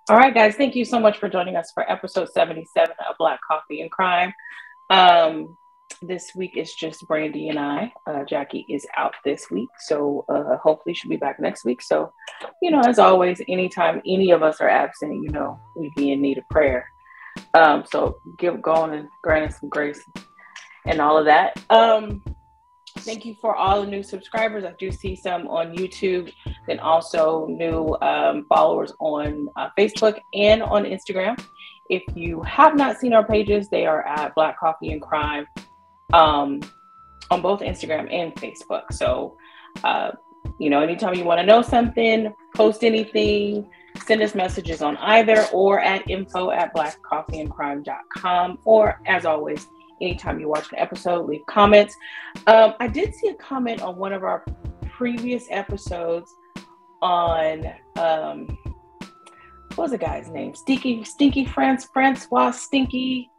All right, guys. Thank you so much for joining us for episode 77 of Black Coffee and Crime. Um, this week is just Brandy and I. Jackie is out this week, so hopefully she'll be back next week. So, as always, anytime any of us are absent, we be in need of prayer. So give going and grant us some grace and all of that. Thank you for all the new subscribers. I do see some on YouTube, then also new followers on Facebook and on Instagram. If you have not seen our pages, they are at Black Coffee and Crime on both Instagram and Facebook. So, anytime you want to know something, post anything, send us messages on either or at info@blackcoffeeandcrime.com. Or as always, anytime you watch an episode, leave comments. I did see a comment on one of our previous episodes on what was the guy's name? Stinky Francois Stinky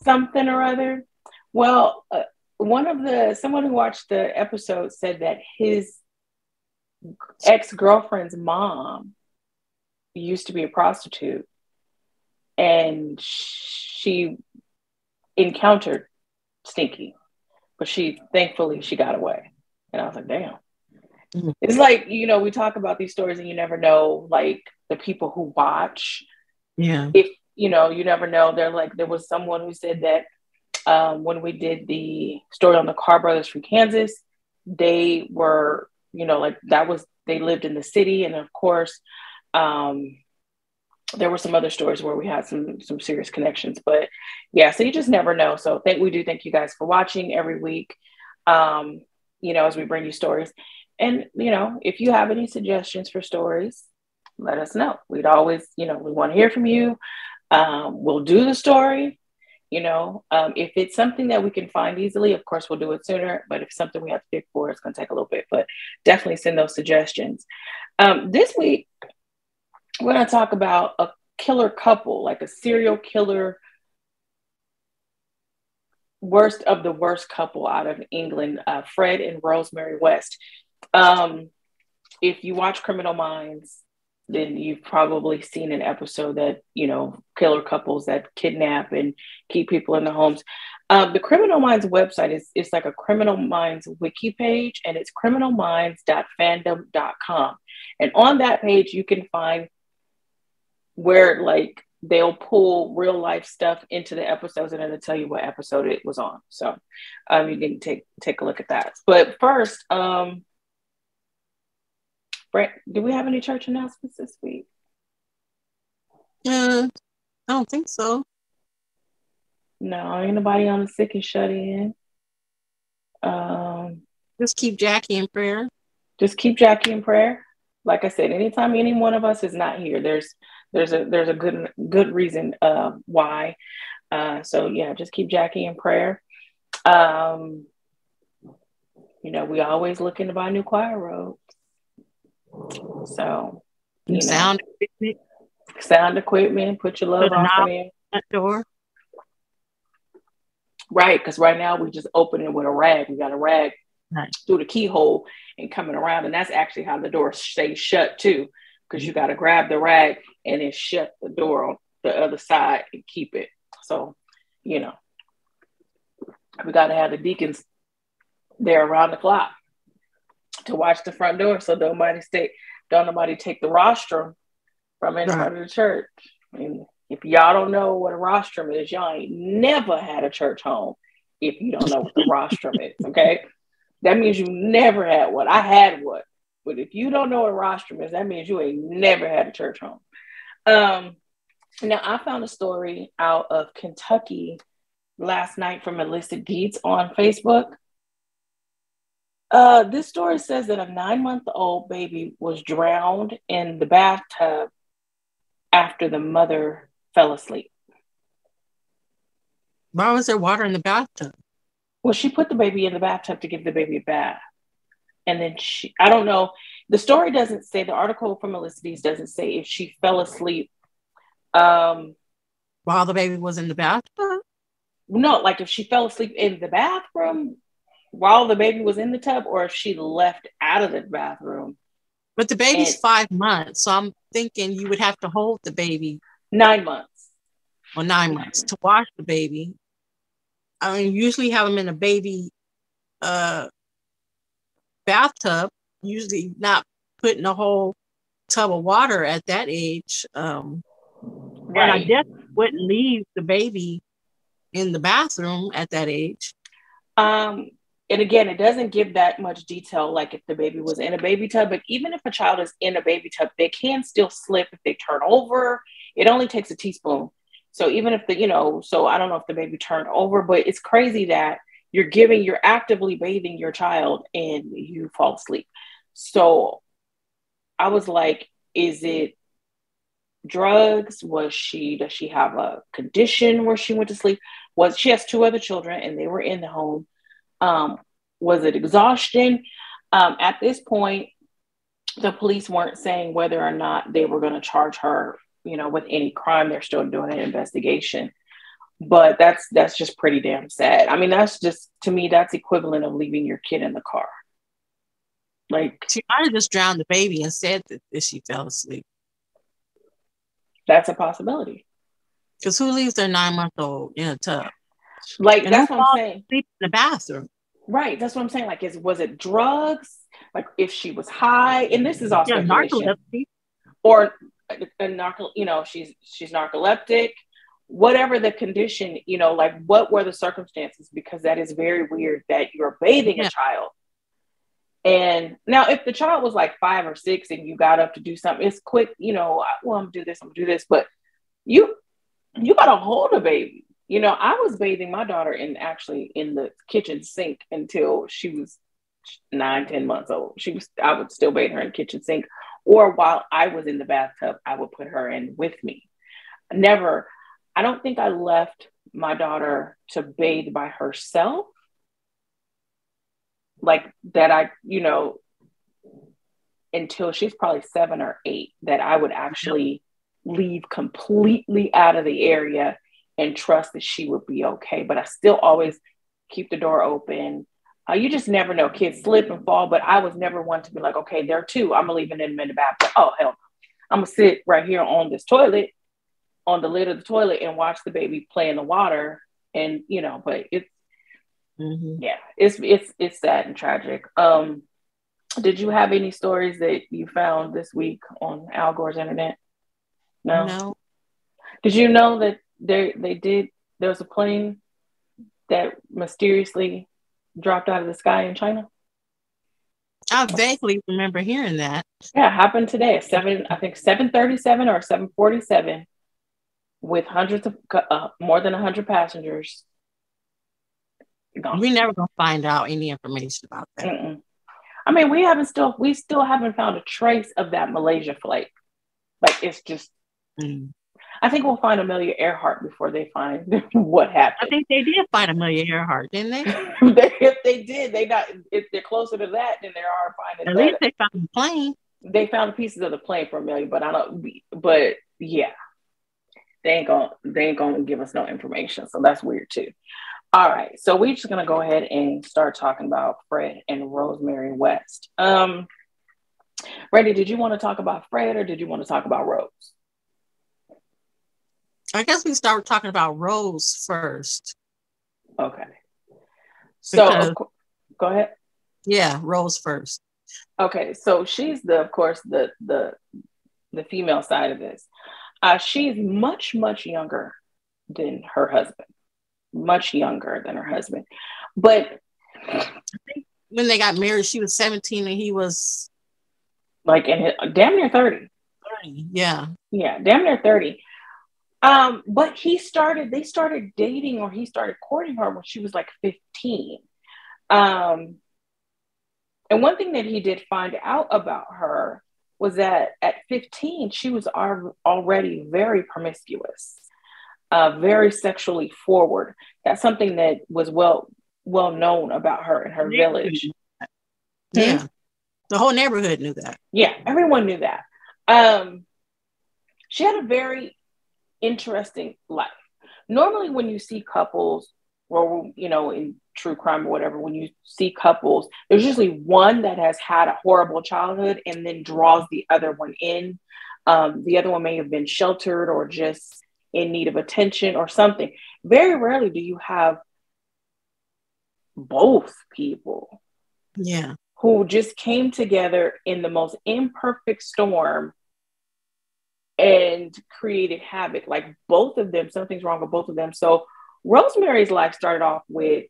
something or other. Well, someone who watched the episode said that his ex-girlfriend's mom used to be a prostitute, and she encountered Stinky, but thankfully she got away. And I was like, damn. Mm-hmm. It's like, we talk about these stories and you never know, like, the people who watch. Yeah. If, you never know. There was someone who said that when we did the story on the Carr brothers from Kansas, they were, they lived in the city. And of course, there were some other stories where we had some serious connections, but yeah, so you just never know. So we do thank you guys for watching every week, as we bring you stories. And, if you have any suggestions for stories, let us know. We'd always, we want to hear from you. We'll do the story, if it's something that we can find easily, of course, we'll do it sooner. But if it's something we have to dig for, it's going to take a little bit, but definitely send those suggestions. This week, we're going to talk about a killer couple, like a serial killer, worst of the worst couple out of England, Fred and Rosemary West. If you watch Criminal Minds, then you've probably seen an episode that, killer couples that kidnap and keep people in their homes. The Criminal Minds website is like a Criminal Minds wiki page, and it's criminalminds.fandom.com. And on that page, you can find where they'll pull real life stuff into the episodes and then they'll tell you what episode it was on. So you can take a look at that. But first, Brent, do we have any church announcements this week? I don't think so. No, ain't nobody on the sick and shut in. Just keep Jackie in prayer. Just keep Jackie in prayer. Like I said, anytime any one of us is not here, there's a good reason why. So yeah, just keep Jackie in prayer. We always looking to buy new choir robes. So sound equipment, put your love offering in that door. Right, because right now we just open it with a rag. We got a rag through the keyhole and coming around, and that's actually how the door stays shut too, because you got to grab the rag and then shut the door on the other side and keep it. So, we got to have the deacons there around the clock to watch the front door, so don't nobody take the rostrum from in front of the church. I mean, if y'all don't know what a rostrum is, y'all ain't never had a church home. If you don't know what the rostrum is, okay? That means you never had one. I had one. But if you don't know what a rostrum is, that means you ain't never had a church home. Now, I found a story out of Kentucky last night from Melissa Dietz on Facebook. This story says that a 9-month-old baby was drowned in the bathtub after the mother fell asleep. Why was there water in the bathtub? Well, she put the baby in the bathtub to give the baby a bath. And then I don't know. The story doesn't say, the article from Melissa Dietz doesn't say if she fell asleep. While the baby was in the bathtub? No, like if she fell asleep in the bathroom while the baby was in the tub, or if she left out of the bathroom But the baby's 5 months, so I'm thinking you would have to hold the baby 9 months or 9 months to wash the baby. I mean, usually have them in a baby bathtub, usually not putting a whole tub of water at that age. And I definitely wouldn't leave the baby in the bathroom at that age. And again, it doesn't give that much detail, like if the baby was in a baby tub, but even if a child is in a baby tub, they can still slip if they turn over. It only takes a teaspoon. So even if so I don't know if the baby turned over, but it's crazy that you're actively bathing your child and you fall asleep. So I was like, is it drugs? Does she have a condition where she went to sleep? She has 2 other children and they were in the home. Was it exhaustion? At this point, the police weren't saying whether or not they were going to charge her, with any crime. They're still doing an investigation. But that's just pretty damn sad. I mean, to me, that's equivalent of leaving your kid in the car. Like, she might have just drowned the baby and said that she fell asleep. That's a possibility. Because who leaves their 9-month-old in a tub? Like, and that's what I'm saying. Sleep in the bathroom. Right. That's what I'm saying. Like, was it drugs? Like, if she was high, and this is all speculation. Narcolepsy. Or she's narcoleptic. Whatever the condition, like, what were the circumstances? Because that is very weird that you're bathing a child. And now, if the child was like 5 or 6 and you got up to do something, it's quick, I'm gonna do this. But you gotta hold a baby. I was bathing my daughter in the kitchen sink until she was 9-10 months old. I would still bathe her in the kitchen sink, or while I was in the bathtub, I would put her in with me. I don't think I left my daughter to bathe by herself. Like that, until she's probably 7 or 8, that I would actually leave completely out of the area and trust that she would be okay. But I still always keep the door open. You just never know. Kids slip and fall, but I was never one to be like, okay, there are 2. I'm leaving them in the bathtub. Oh, hell no. I'm going to sit right here on this toilet, on the lid of the toilet, and watch the baby play in the water. And, but it's, it's sad and tragic. Did you have any stories that you found this week on Al Gore's internet? No. Did you know that there was a plane that mysteriously dropped out of the sky in China? I vaguely remember hearing that. Yeah, it happened today at 7:37 or 7:47, with hundreds of more than 100 passengers. Gone. We're never gonna find out any information about that. Mm-mm. I mean, we still haven't found a trace of that Malaysia flight. Like, it's just. I think we'll find Amelia Earhart before they find what happened. I think they did find Amelia Earhart, didn't they? If they did, if they're closer to that than they are finding. At least they found the plane. They found the pieces of the plane for Amelia, but yeah, they ain't gonna give us no information. So that's weird too. All right, so we're just gonna go ahead and start talking about Fred and Rosemary West. Randy, did you want to talk about Fred or did you want to talk about Rose? I guess we start talking about Rose first. Okay. So go ahead. Yeah, Rose first. Okay, so she's of course the female side of this. She's much younger than her husband. Much younger than her husband. But I think when they got married, she was 17 and he was like damn near 30. 30, yeah. Yeah, damn near 30. But they started dating, or he started courting her when she was like 15. And one thing that he did find out about her was that at 15, she was already very promiscuous, very sexually forward. That's something that was well known about her in her village. Yeah. The whole neighborhood knew that. Yeah, everyone knew that. She had a very interesting life. Normally when you see couples, or in true crime or whatever, when you see couples, there's usually one that has had a horrible childhood and then draws the other one in. The other one may have been sheltered or just in need of attention or something. Very rarely do you have both people. Yeah. Who just came together in the most imperfect storm and created havoc. Like both of them, something's wrong with both of them. So Rosemary's life started off with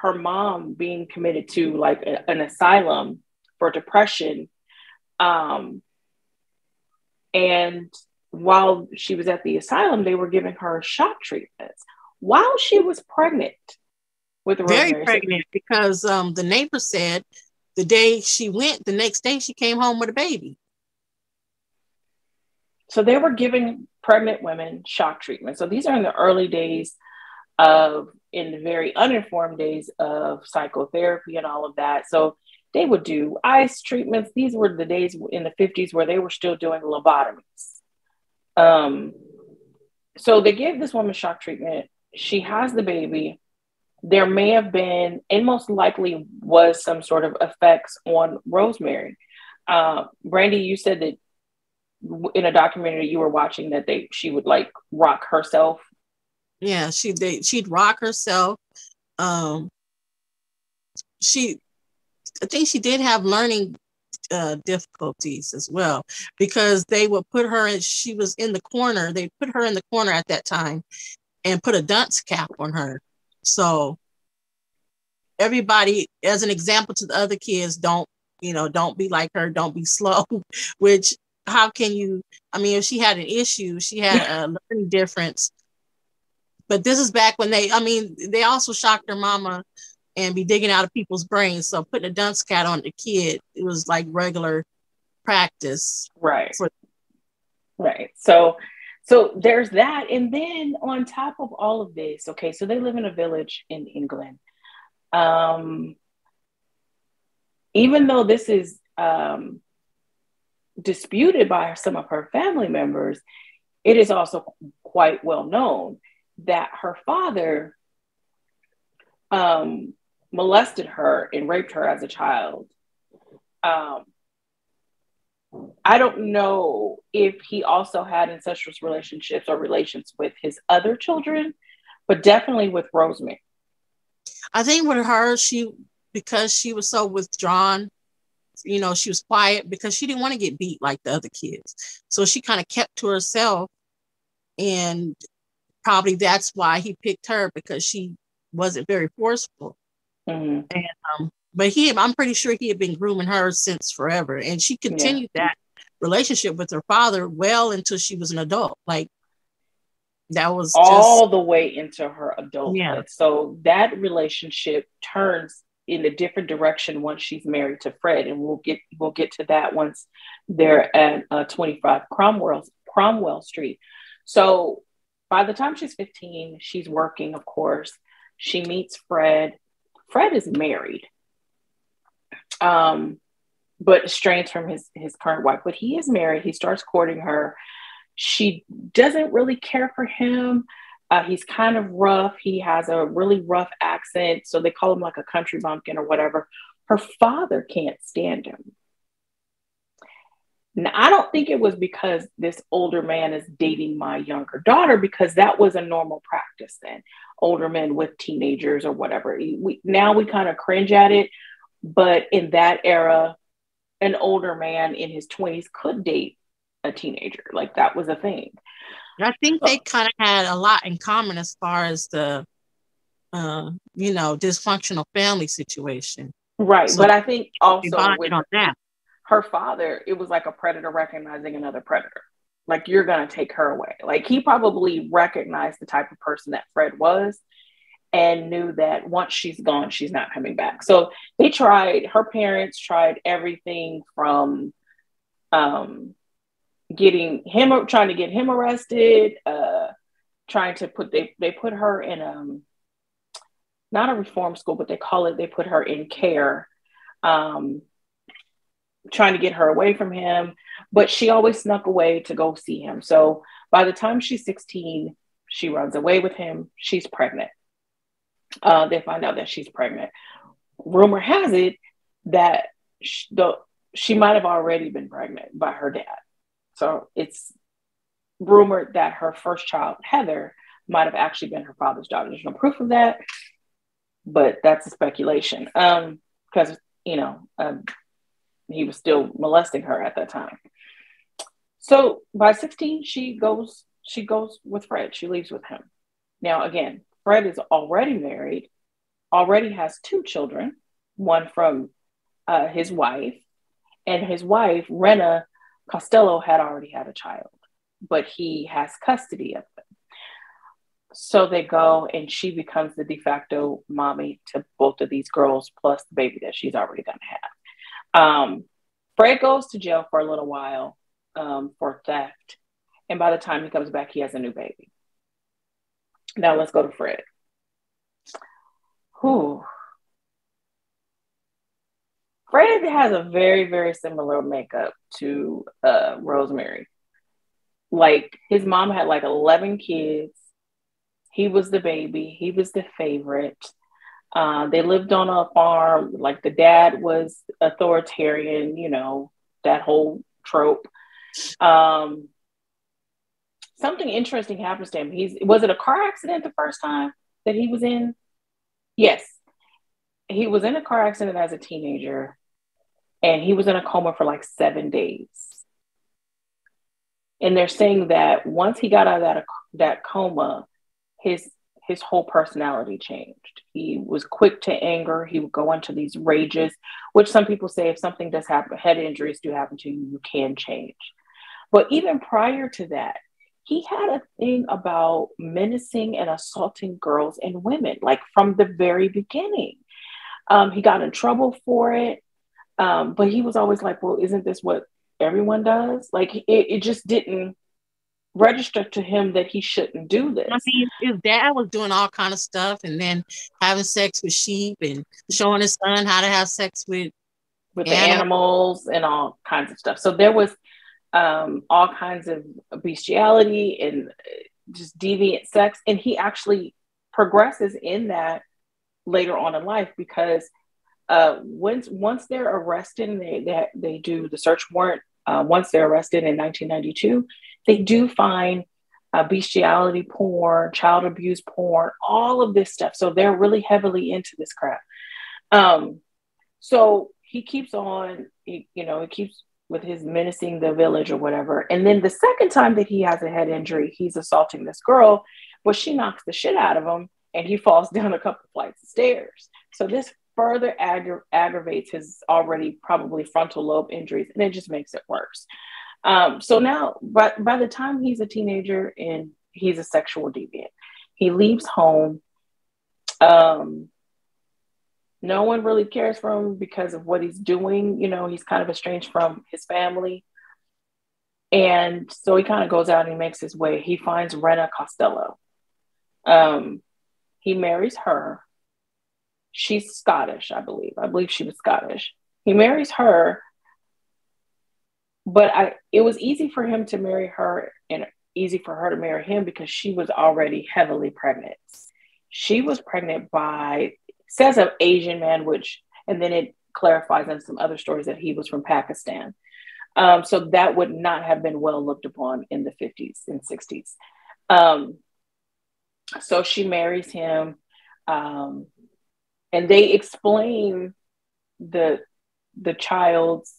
her mom being committed to like an asylum for depression. And while she was at the asylum, they were giving her shock treatments while she was pregnant with Rosemary. Very pregnant, because the neighbor said the day she went, the next day she came home with a baby. So they were giving pregnant women shock treatment. So these are in the early days in the very uninformed days of psychotherapy and all of that. So they would do ice treatments. These were the days in the 50s where they were still doing lobotomies. So they gave this woman shock treatment. She has the baby. There may have been, and most likely was, some sort of effects on Rosemary. Brandy, you said that in a documentary you were watching that she would like rock herself. Yeah, she'd rock herself. I think she did have learning difficulties as well, because they would put her in, she was in the corner. They put her in the corner at that time and put a dunce cap on her. So everybody, as an example to the other kids, don't be like her, don't be slow, which, how can you, I mean, if she had an issue, she had a learning difference. But this is back when they also shocked her mama and be digging out of people's brains. So putting a dunce cap on the kid, it was like regular practice. Right. Right. So there's that. And then on top of all of this, okay, so they live in a village in England. Even though this is disputed by some of her family members, it is also quite well known that her father molested her and raped her as a child. I don't know if he also had incestuous relationships or relations with his other children, but definitely with Rosemary. I think with her, because she was so withdrawn, she was quiet because she didn't want to get beat like the other kids. So she kind of kept to herself, and probably that's why he picked her, because she wasn't very forceful. Mm-hmm. And but I'm pretty sure he had been grooming her since forever, and she continued that relationship with her father well until she was an adult. Like, that was all the way into her adulthood. Yeah. So that relationship turns in a different direction once she's married to Fred, and we'll get to that once they're at 25 Cromwell Street. So by the time she's 15, she's working, of course. She meets Fred. Fred is married, but estranged from his current wife. But he is married. He starts courting her. She doesn't really care for him. He's kind of rough. He has a really rough accent, so they call him like a country bumpkin or whatever. Her father can't stand him. Now, I don't think it was because this older man is dating my younger daughter, because that was a normal practice then. Older men with teenagers or whatever. Now we kind of cringe at it, but in that era, an older man in his 20s could date a teenager. Like, that was a thing. I think they kind of had a lot in common as far as the, dysfunctional family situation. Right. So, but I think also with on that. Her father, it was like a predator recognizing another predator. Like, you're going to take her away. Like, he probably recognized the type of person that Fred was and knew that once she's gone, she's not coming back. So her parents tried everything from trying to get him arrested, they put her in not a reform school, but they put her in care, trying to get her away from him, but she always snuck away to go see him. So by the time she's 16, she runs away with him. She's pregnant. They find out that she's pregnant. Rumor has it that she might have already been pregnant by her dad. So it's rumored that her first child, Heather, might have actually been her father's daughter. There's no proof of that, but that's a speculation. Because he was still molesting her at that time. So by 16, she goes with Fred. She leaves with him. Now, again, Fred is already married, already has 2 children, one from his wife, and his wife, Rena Costello, had already had a child, but he has custody of them. So they go, and she becomes the de facto mommy to both of these girls, plus the baby that she's already going to have. Fred goes to jail for a little while for theft. And by the time he comes back, he has a new baby. Now let's go to Fred. Whew. Fred has a very, very similar makeup to Rosemary. Like, his mom had like 11 kids. He was the baby. He was the favorite. They lived on a farm. Like, the dad was authoritarian, that whole trope. Something interesting happens to him. Was it a car accident the first time that he was in? Yes. He was in a car accident as a teenager, and he was in a coma for like 7 days. And they're saying that once he got out of that coma, his whole personality changed. He was quick to anger. He would go into these rages, which some people say if something does happen, head injuries do happen to you, you can change. But even prior to that, he had a thing about menacing and assaulting girls and women, like from the very beginning. He got in trouble for it. But he was always like, well, isn't this what everyone does? Like, it just didn't register to him that he shouldn't do this. I mean, his dad was doing all kind of stuff, and then having sex with sheep and showing his son how to have sex with the animals and all kinds of stuff. So there was all kinds of bestiality and just deviant sex. And he actually progresses in that later on in life, because once they're arrested and they do the search warrant, once they're arrested in 1992, they do find bestiality porn, child abuse porn, all of this stuff. So they're really heavily into this crap. So he keeps on, he keeps with his menacing the village or whatever. And then the second time that he has a head injury, he's assaulting this girl, but she knocks the shit out of him and he falls down a couple flights of stairs. So this further aggravates his already probably frontal lobe injuries, and it just makes it worse. So now, by the time he's a teenager and he's a sexual deviant, he leaves home. No one really cares for him because of what he's doing. He's kind of estranged from his family. And so he kind of goes out and he makes his way. He finds Rena Costello. He marries her. She's Scottish, I believe. I believe she was Scottish. He marries her, but it was easy for him to marry her and easy for her to marry him because she was already heavily pregnant. She was pregnant by, says an Asian man, and then it clarifies in some other stories that he was from Pakistan. So that would not have been well looked upon in the 50s and 60s. So she marries him. And they explain the child's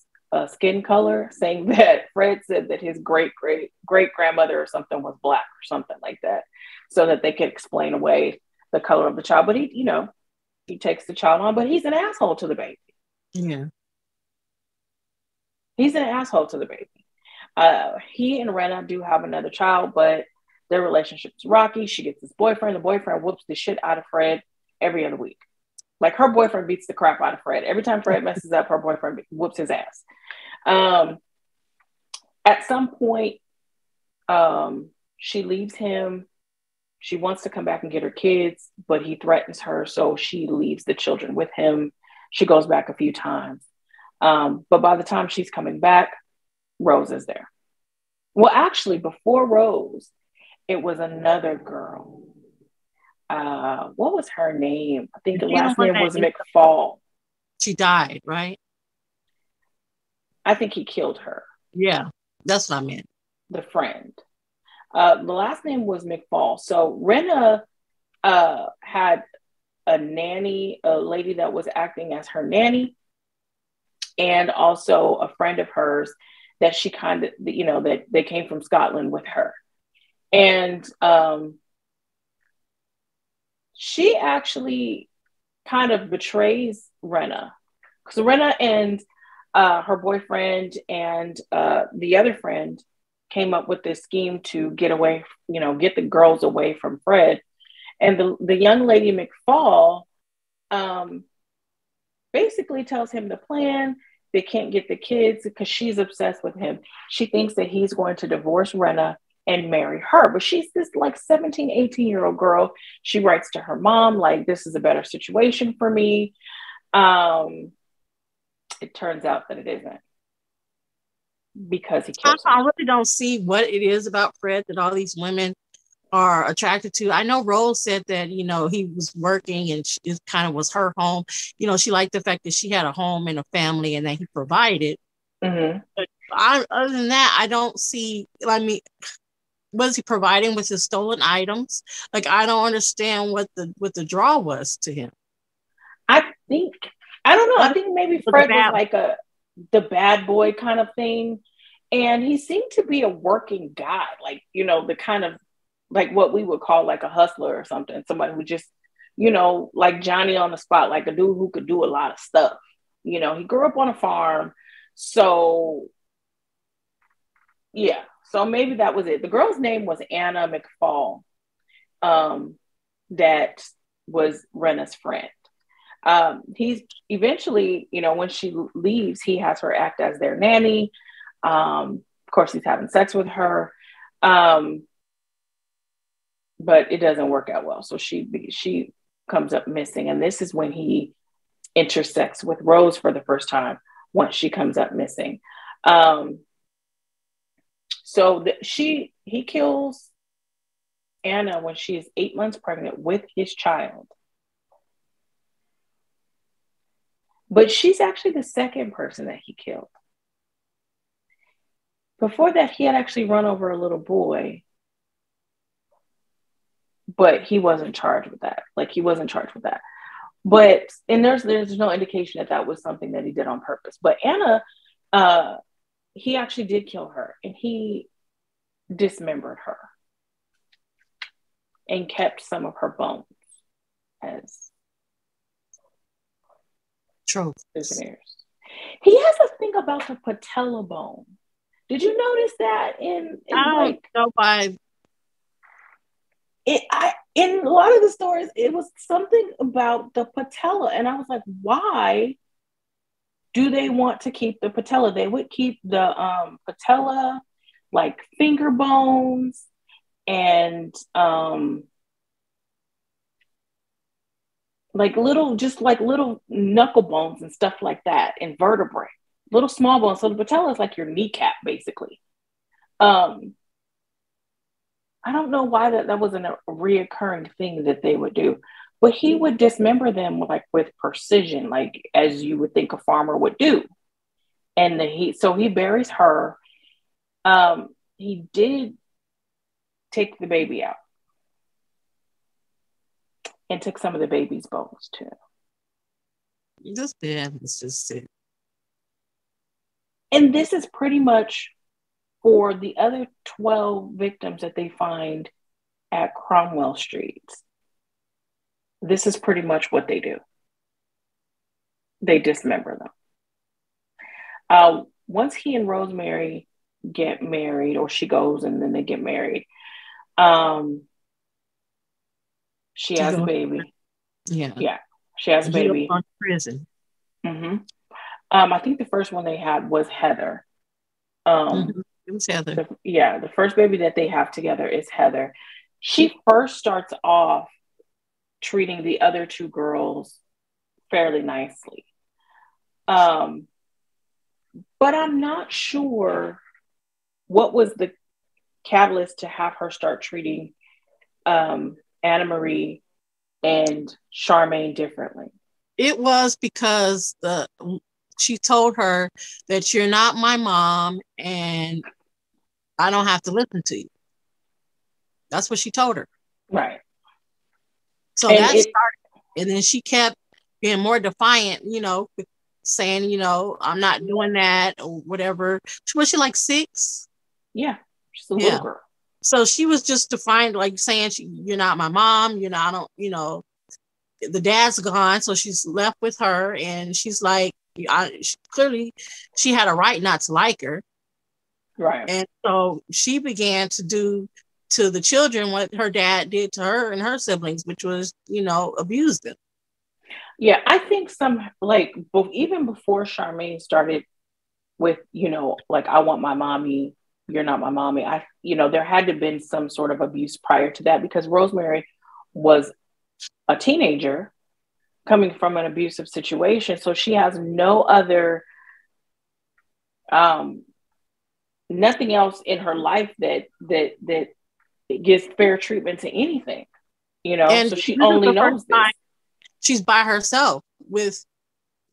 skin color, saying that Fred said that his great grandmother or something was black or something like that, so that they could explain away the color of the child. But he takes the child on, but he's an asshole to the baby. Yeah, he's an asshole to the baby. He and Rena do have another child, but their relationship's rocky. She gets this boyfriend. The boyfriend whoops the shit out of Fred every other week. Like, her boyfriend beats the crap out of Fred. Every time Fred messes up, her boyfriend whoops his ass. At some point, she leaves him. She wants to come back and get her kids, but he threatens her, so she leaves the children with him. She goes back a few times. But by the time she's coming back, Rose is there. Well, actually, before Rose, it was another girl. what was her name? I think the She the last one name that was McFall. she died, right? I think he killed her. Yeah, that's what I meant. The friend. The last name was McFall. So Rena had a nanny, a lady that was acting as her nanny, and also a friend of hers that she kind of, that they came from Scotland with her. And she actually kind of betrays Rena, because Rena and her boyfriend and the other friend came up with this scheme to get away, get the girls away from Fred. And the young lady McFall basically tells him the plan. They can't get the kids because she's obsessed with him. She thinks that he's going to divorce Rena and marry her. But she's this like 17, 18-year-old girl. She writes to her mom, like, this is a better situation for me. It turns out that it isn't, because he kills her. I really don't see what it is about Fred that all these women are attracted to. I know Rose said that, he was working and it kind of was her home. She liked the fact that she had a home and a family and that he provided. Mm-hmm. But other than that, I don't see, what is he providing with his stolen items? Like, I don't understand what the draw was to him. I don't know. I think maybe Fred was like the bad boy kind of thing. And he seemed to be a working guy, like, the kind of like what we would call like a hustler or something. Somebody who just, like Johnny on the spot, like a dude who could do a lot of stuff. He grew up on a farm. So, yeah. So maybe that was it. The girl's name was Anna McFall. That was Rena's friend. He's eventually, when she leaves, he has her act as their nanny. Of course, he's having sex with her, but it doesn't work out well. So she comes up missing, and this is when he intersects with Rose for the first time. Once she comes up missing, so he kills Anna when she is 8 months pregnant with his child. But she's actually the second person that he killed. Before that, he had actually run over a little boy, but he wasn't charged with that. But, and there's no indication that was something that he did on purpose. But Anna, he actually did kill her, and he dismembered her and kept some of her bones as prisoners. He has a thing about the patella bone. Did you notice that in I don't know why? In a lot of the stories, it was something about the patella, and I was like, why do they want to keep the patella? They would keep the patella, like finger bones, and like little knuckle bones and stuff like that, and vertebrae, little small bones. So the patella is like your kneecap, basically. I don't know why that wasn't a reoccurring thing that they would do, but he would dismember them like with precision, like as you would think a farmer would do. And so he buries her. He did take the baby out and took some of the baby's bones too. This bad. It's just it. And this is pretty much for the other 12 victims that they find at Cromwell Street. This is pretty much what they do. They dismember them. Once he and Rosemary get married, or she goes and then they get married, she has a baby. Yeah, she has a baby. On prison. Mm-hmm. I think the first one they had was Heather. It was Heather. The first baby that they have together is Heather. She first starts off treating the other two girls fairly nicely. But I'm not sure what was the catalyst to have her start treating Anna Marie and Charmaine differently? It was because she told her that you're not my mom and I don't have to listen to you. That's what she told her. Right. So that started, and then she kept being more defiant, saying, I'm not doing that or whatever. Was she like 6? Yeah, she's a little girl. So she was just defiant, like saying, you're not my mom, the dad's gone, so she's left with her, and she's like, clearly she had a right not to like her. Right. And so she began to do to the children what her dad did to her and her siblings, which was, abuse them. Yeah, I think even before Charmaine started with, like, I want my mommy, you're not my mommy. There had to have been some sort of abuse prior to that, because Rosemary was a teenager coming from an abusive situation. So she has no other, nothing else in her life that gives fair treatment to anything, And so she only knows this. She's by herself with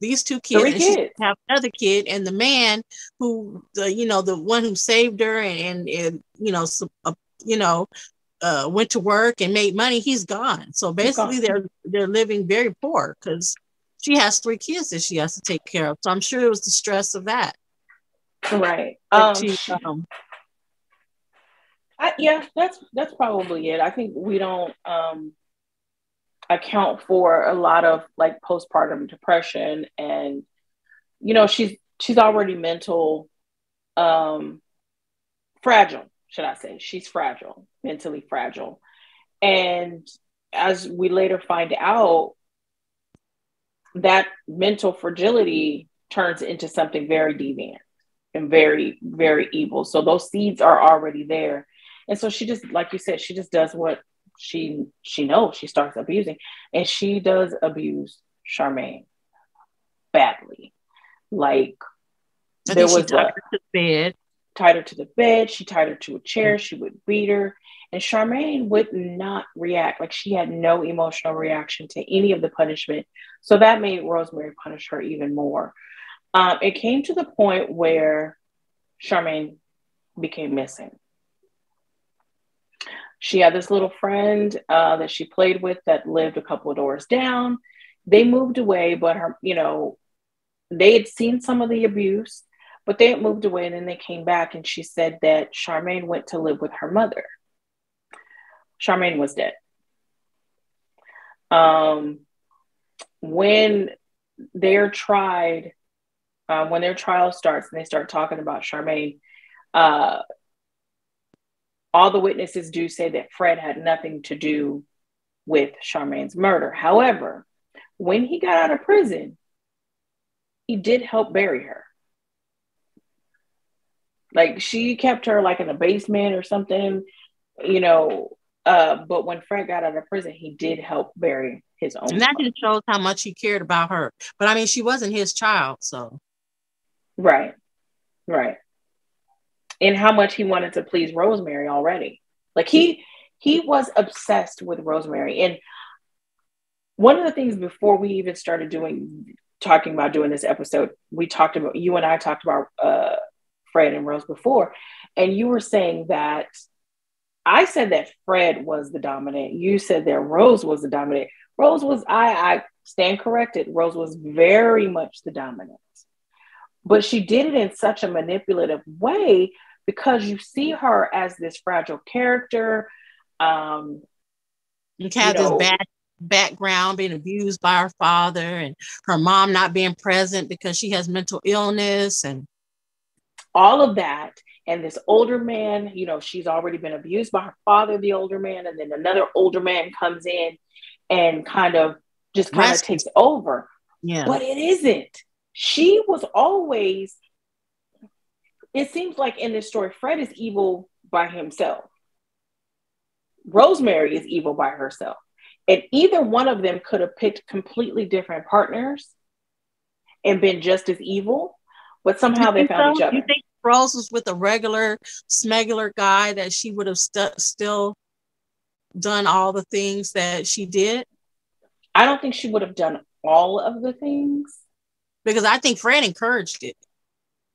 these 2 kids. 3 kids. She have another kid, and the man who, the one who saved her and went to work and made money, he's gone. So basically they're living very poor because she has 3 kids that she has to take care of. So I'm sure it was the stress of that. Right. Yeah, that's probably it. I think we don't account for a lot of like postpartum depression, and she's already mentally fragile, should I say. She's fragile, mentally fragile. And as we later find out, that mental fragility turns into something very deviant and very, very evil. So those seeds are already there. And so she just, like you said, she just does what she knows. She starts abusing, and she does abuse Charmaine badly. Like, there was tied her to the bed. Tied her to the bed. She tied her to a chair. She would beat her. And Charmaine would not react. Like, she had no emotional reaction to any of the punishment. So that made Rosemary punish her even more. It came to the point where Charmaine became missing. She had this little friend that she played with that lived a couple of doors down. They moved away, but they had seen some of the abuse, but they had moved away, and then they came back, and she said that Charmaine went to live with her mother. Charmaine was dead. When their trial starts and they start talking about Charmaine, all the witnesses do say that Fred had nothing to do with Charmaine's murder. However, when he got out of prison, he did help bury her. Like, she kept her like in a basement or something, but when Fred got out of prison, he did help bury his own. And that just shows how much he cared about her. But I mean, she wasn't his child, so. Right. And how much he wanted to please Rosemary already. Like, he was obsessed with Rosemary. And one of the things before we even started talking about doing this episode, you and I talked about Fred and Rose before, and you were saying that I said that Fred was the dominant. You said that Rose was the dominant. Rose was, I stand corrected. Rose was very much the dominant, but she did it in such a manipulative way because you see her as this fragile character. You have this bad background, being abused by her father, and her mom not being present because she has mental illness and all of that. And this older man, she's already been abused by her father, the older man, and then another older man comes in and kind of takes over. Yeah. But it isn't. She was always, it seems like in this story, Fred is evil by himself. Rosemary is evil by herself. And either one of them could have picked completely different partners and been just as evil, but somehow they found each other. You think Rose was with a regular smuggler guy that she would have still done all the things that she did? I don't think she would have done all of the things. Because I think Fred encouraged it.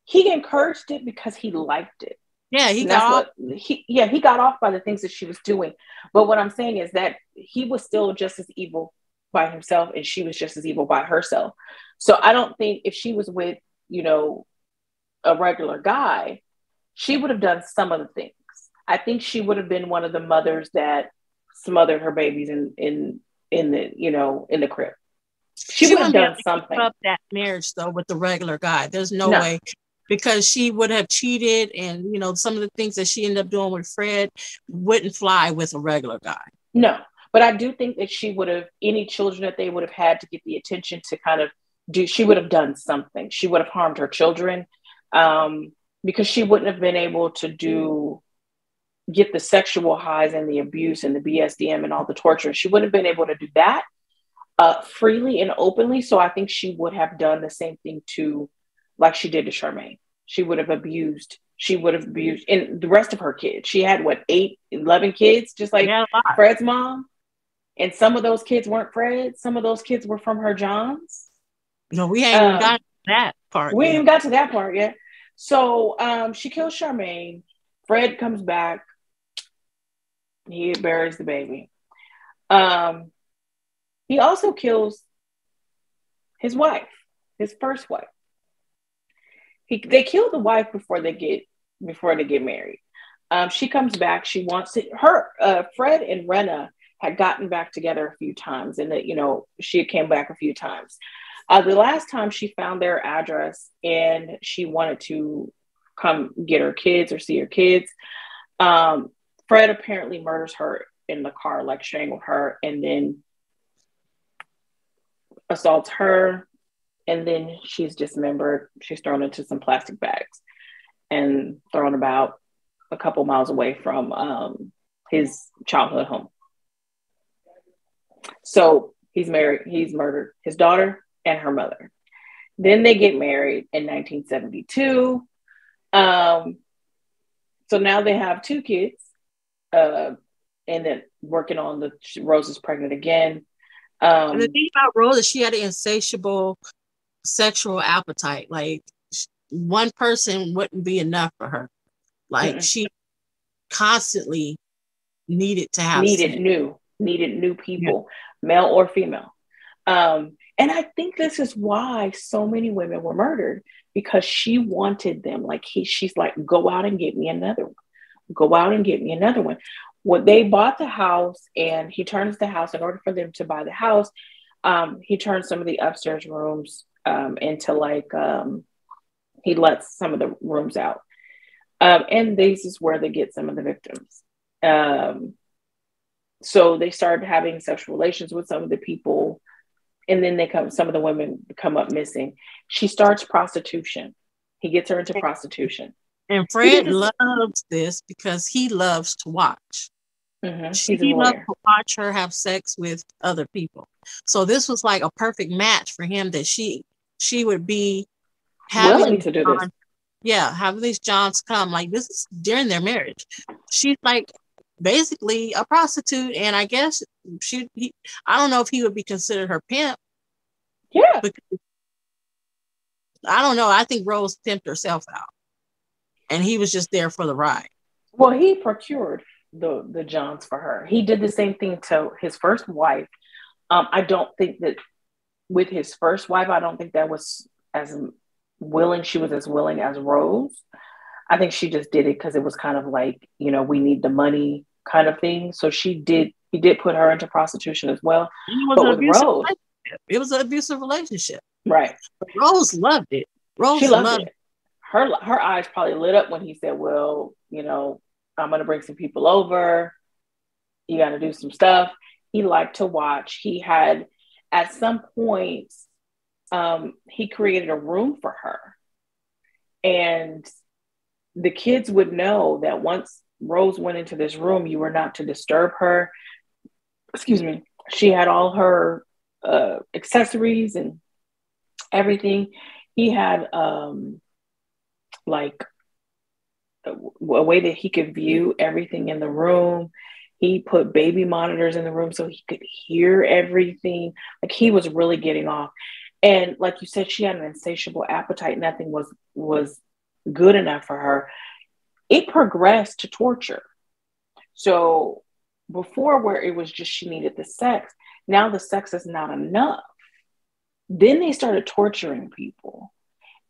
He encouraged it because he liked it. Yeah, he got off. He got off by the things that she was doing. But what I'm saying is that he was still just as evil by himself, and she was just as evil by herself. So I don't think if she was with, a regular guy, she would have done some of the things. I think she would have been one of the mothers that smothered her babies in the crib. She would have done something. Keep up that marriage though with the regular guy. There's no way, because she would have cheated, and some of the things that she ended up doing with Fred wouldn't fly with a regular guy. No, but I do think that she would have, any children that they would have had to get the attention to kind of do, she would have done something. She would have harmed her children, because she wouldn't have been able to get the sexual highs and the abuse and the BSDM and all the torture. She wouldn't have been able to do that freely and openly. So I think she would have done the same thing like she did to Charmaine. She would have abused and the rest of her kids. She had 11 kids, just like Fred's mom. And some of those kids weren't Fred's. Some of those kids were from her Johns. No, we ain't even got to that part. We ain't got to that part yet. So she kills Charmaine. Fred comes back. He buries the baby. He also kills his wife, his first wife. They kill the wife before they get married. She comes back. She wants it. Fred and Rena had gotten back together a few times, and she came back a few times. The last time she found their address and she wanted to come get her kids or see her kids. Fred apparently murders her in the car, like strangled her, and then assaults her, and then she's dismembered. She's thrown into some plastic bags and thrown about a couple miles away from his childhood home. So he's murdered his daughter and her mother. Then they get married in 1972. So now they have 2 kids, and then working on Rose is pregnant again. And the thing about Rose is she had an insatiable sexual appetite. Like, one person wouldn't be enough for her. Like, she constantly needed to have needed new people, male or female. And I think this is why so many women were murdered, because she wanted them. Like, she's like, go out and get me another one. Go out and get me another one. When they bought the house, and he turns the house, in order for them to buy the house, he turns some of the upstairs rooms into he lets some of the rooms out. And this is where they get some of the victims. So they started having sexual relations with some of the people, and then some of the women come up missing. She starts prostitution. He gets her into prostitution. And Fred loves this because he loves to watch. Mm-hmm. He loves to watch her have sex with other people. So this was like a perfect match for him, that she would be willing to do this. Yeah, having these Johns come. Like, this is during their marriage. She's like basically a prostitute, and I guess I don't know if he would be considered her pimp. Yeah. I don't know. I think Rose pimped herself out, and he was just there for the ride. Well, he procured the Johns for her. He did the same thing to his first wife. I don't think that with his first wife, I don't think that was as willing. She was as willing as Rose. I think she just did it because it was kind of like, we need the money kind of thing. So he did put her into prostitution as well. But with Rose, it was an abusive relationship. Right. But Rose loved it. She loved it. Her eyes probably lit up when he said, well, I'm going to bring some people over. You got to do some stuff. He liked to watch. He had, at some point, he created a room for her. And the kids would know that once Rose went into this room, you were not to disturb her. Excuse me. She had all her accessories and everything. He had like a way that he could view everything in the room. He put baby monitors in the room so he could hear everything. Like, he was really getting off. And like you said, she had an insatiable appetite. Nothing was good enough for her. It progressed to torture. So before, where it was just she needed the sex, now the sex is not enough. Then they started torturing people,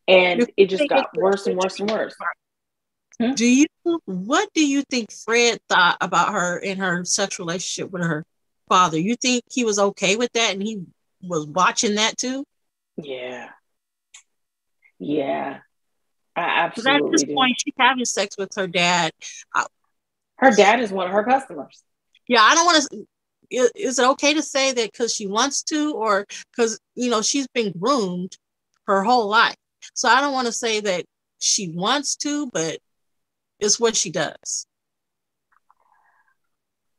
and it just got worse and worse and worse. What do you think Fred thought about her in her sexual relationship with her father? You think he was okay with that and he was watching that too? Yeah. I absolutely at this point, she's having sex with her dad. Her dad is one of her customers. Yeah, I don't want to. Is it okay to say that because she wants to, or because, you know, she's been groomed her whole life? So I don't want to say that she wants to, but it's what she does.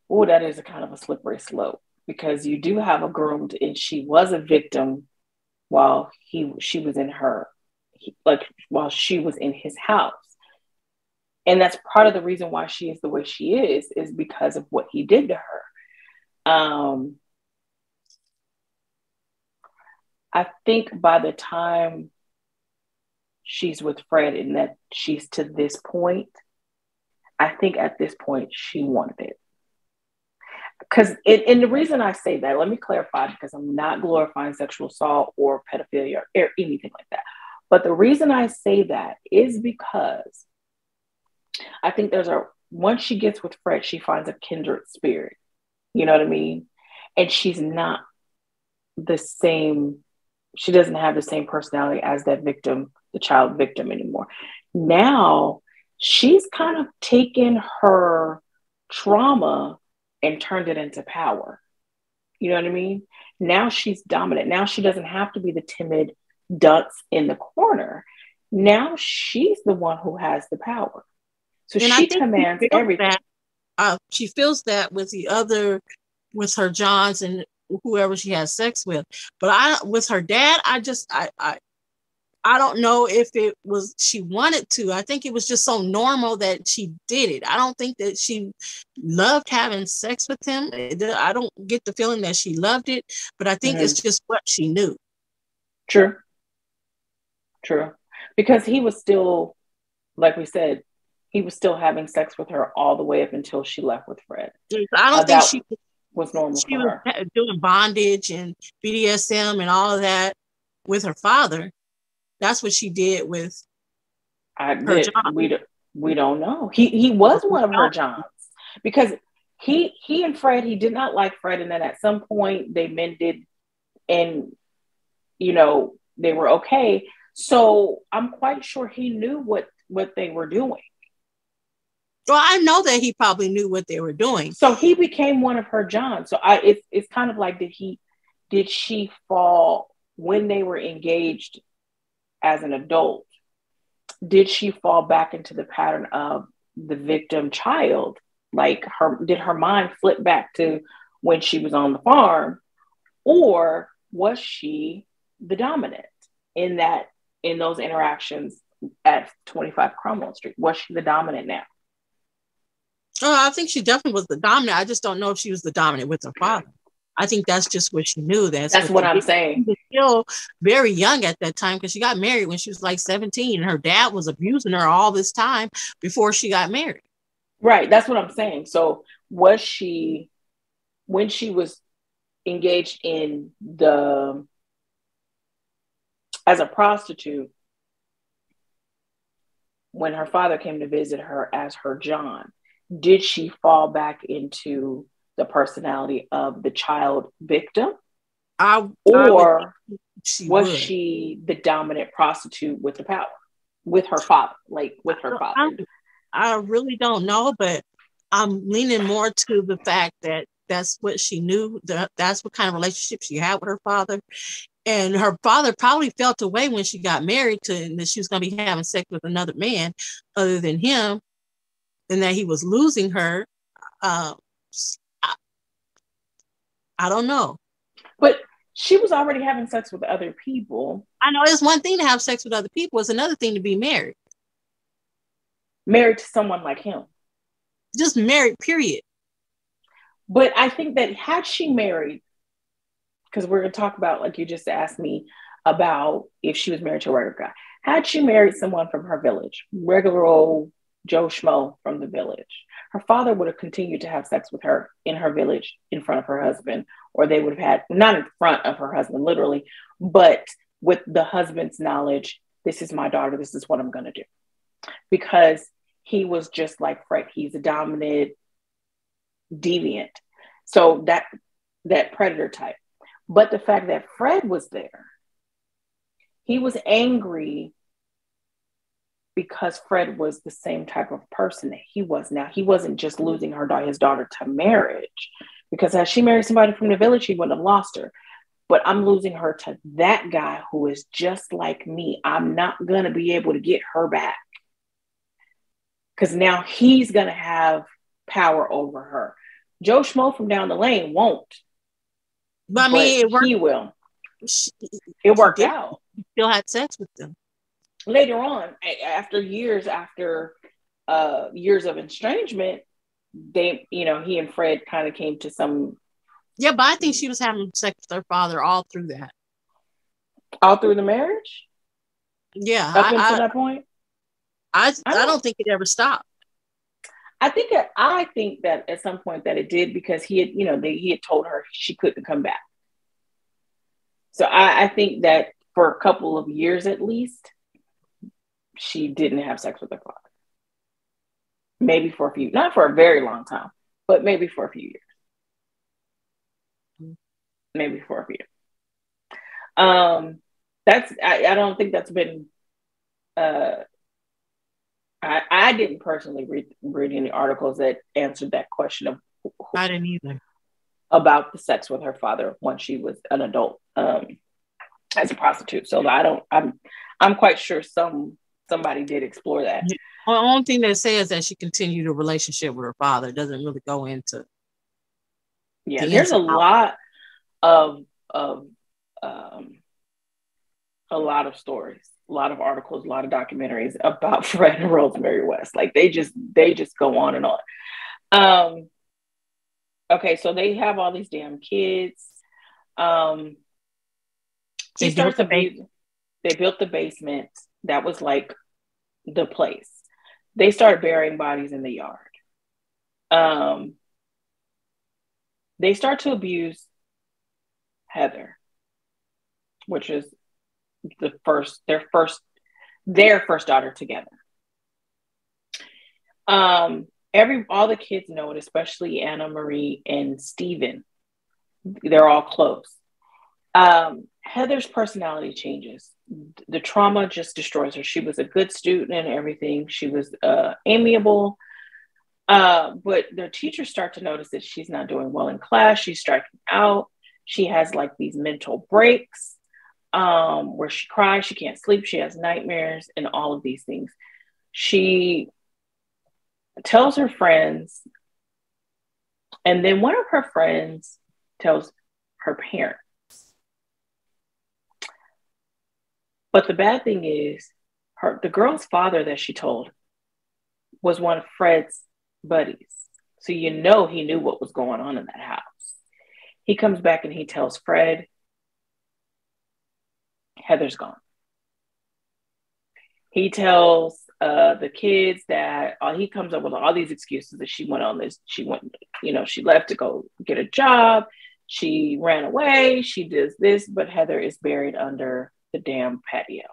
Oh, that is a kind of a slippery slope, because you do have a groomed, and she was a victim while she was in her, while she was in his house. And that's part of the reason why she is the way she is because of what he did to her. I think by the time she's with Fred and that she's to this point, I think at this point she wanted it. And the reason I say that, let me clarify, because I'm not glorifying sexual assault or pedophilia or anything like that. But the reason I say that is because I think once she gets with Fred, she finds a kindred spirit. You know what I mean? And she's not the same. She doesn't have the same personality as that victim, the child victim, anymore. Now she's kind of taken her trauma and turned it into power. You know what I mean? Now she's dominant. Now she doesn't have to be the timid dunce in the corner. Now she's the one who has the power. So and she commands everything. She feels that with her Johns and whoever she has sex with. But with her dad, I don't know if it was she wanted to. I think it was just so normal that she did it. I don't think that she loved having sex with him. I don't get the feeling that she loved it, but I think it's just what she knew. True. Because he was still, like we said, he was still having sex with her all the way up until she left with Fred. I don't think she was normal for her. She was doing bondage and BDSM and all of that with her father. That's what she did with her John. We don't know. He was one of her Johns, because he and Fred, he did not like Fred, and then at some point they mended, and you know, they were okay. So I'm quite sure he knew what they were doing. Well, I know that he probably knew what they were doing. So he became one of her Johns. So it's kind of like, did she fall when they were engaged as an adult? Did she fall back into the pattern of the victim child? Like, did her mind flip back to when she was on the farm, or was she the dominant in those interactions at 25 Cromwell Street? Was she the dominant now? Oh, I think she definitely was the dominant. I just don't know if she was the dominant with her father. I think that's just what she knew. That's what I'm saying. She was still very young at that time, because she got married when she was like 17, and her dad was abusing her all this time before she got married. Right. That's what I'm saying. So was she, when she was engaged as a prostitute, when her father came to visit her as her John, did she fall back into the personality of the child victim? Or was she the dominant prostitute with the power, with her father, I really don't know, but I'm leaning more to the fact that that's what she knew. That's what kind of relationship she had with her father. And her father probably felt away when she got married that she was going to be having sex with another man other than him, and that he was losing her. I don't know. But she was already having sex with other people. I know it's one thing to have sex with other people. It's another thing to be married. Married to someone like him. Just married, period. But I think that had she married, because we're going to talk about, like you just asked me about if she was married to a regular guy, had she married someone from her village, regular old Joe Schmo from the village, her father would have continued to have sex with her in her village in front of her husband, or they would have had, not in front of her husband, literally, but with the husband's knowledge, this is my daughter, this is what I'm going to do. Because he was just like Fred, he's a dominant, deviant. So that predator type. But the fact that Fred was there, he was angry because Fred was the same type of person that he was now. He wasn't just losing his daughter to marriage, because had she married somebody from the village, he wouldn't have lost her. But I'm losing her to that guy who is just like me. I'm not going to be able to get her back, because now he's going to have power over her. Joe Schmo from down the lane won't. But I mean, he will. It worked out. He still had sex with them. Later on, after years of estrangement, he and Fred kind of came to some. Yeah, but I think she was having sex with her father all through that. All through the marriage? Yeah. Up until that point? I don't think it ever stopped. I think that at some point that it did, because he had told her she couldn't come back. So I think that for a couple of years at least, she didn't have sex with her father. Maybe for not for a very long time, but maybe for a few years. Maybe for a few. I don't think that's been. I didn't personally read any articles that answered that question of. I didn't either. About the sex with her father once she was an adult, as a prostitute. So I'm quite sure somebody did explore that. Well, the only thing they say is that she continued a relationship with her father. It doesn't really go into. Yeah, there's a lot of a lot of stories, a lot of articles, a lot of documentaries about Fred and Rosemary West. Like they just go on and on. Okay, so they have all these damn kids. They built the basement. That was like the place. They started burying bodies in the yard. They start to abuse Heather, which is their first daughter together. All the kids know it, especially Anna Marie and Steven. They're all close. Heather's personality changes. The trauma just destroys her. She was a good student and everything. She was amiable. But their teachers start to notice that she's not doing well in class. She's striking out. She has like these mental breaks where she cries, she can't sleep, she has nightmares, and all of these things. She tells her friends, and then one of her friends tells her parents. But the bad thing is, the girl's father that she told was one of Fred's buddies. So he knew what was going on in that house. He comes back and he tells Fred, Heather's gone. He tells the kids that he comes up with all these excuses that she left to go get a job. She ran away. She does this, but Heather is buried under the damn patio.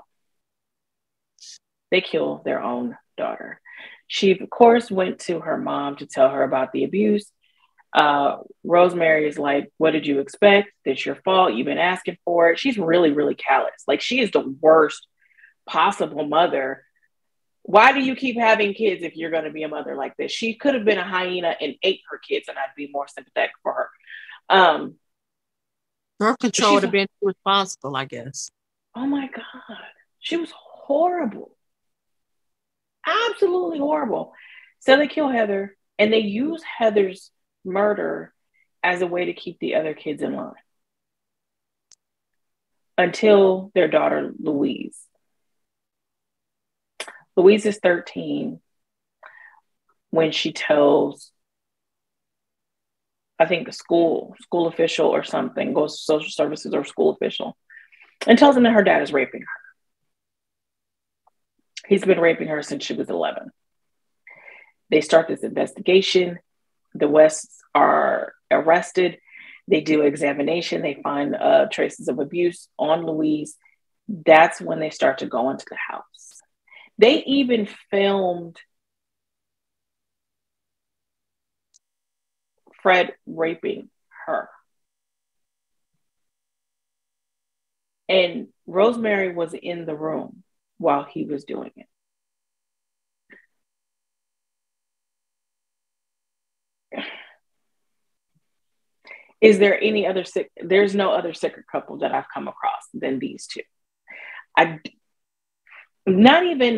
They kill their own daughter. She, of course, went to her mom to tell her about the abuse. Rosemary is like, what did you expect? It's your fault. You've been asking for it. She's really, really callous. Like, she is the worst possible mother. Why do you keep having kids if you're going to be a mother like this? She could have been a hyena and ate her kids, and I'd be more sympathetic for her. Birth control would have been responsible, I guess. Oh my God. She was horrible. Absolutely horrible. So they kill Heather, and they use Heather's murder as a way to keep the other kids in line until their daughter, Louise. Louise is 13 when she tells I think a school official or something, goes to social services or school official, and tells them that her dad is raping her. He's been raping her since she was 11. They start this investigation. The Wests are arrested. They do examination. They find traces of abuse on Louise. That's when they start to go into the house. They even filmed Fred raping her. And Rosemary was in the room while he was doing it. Is there any other sick? There's no other sicker couple that I've come across than these two. Not even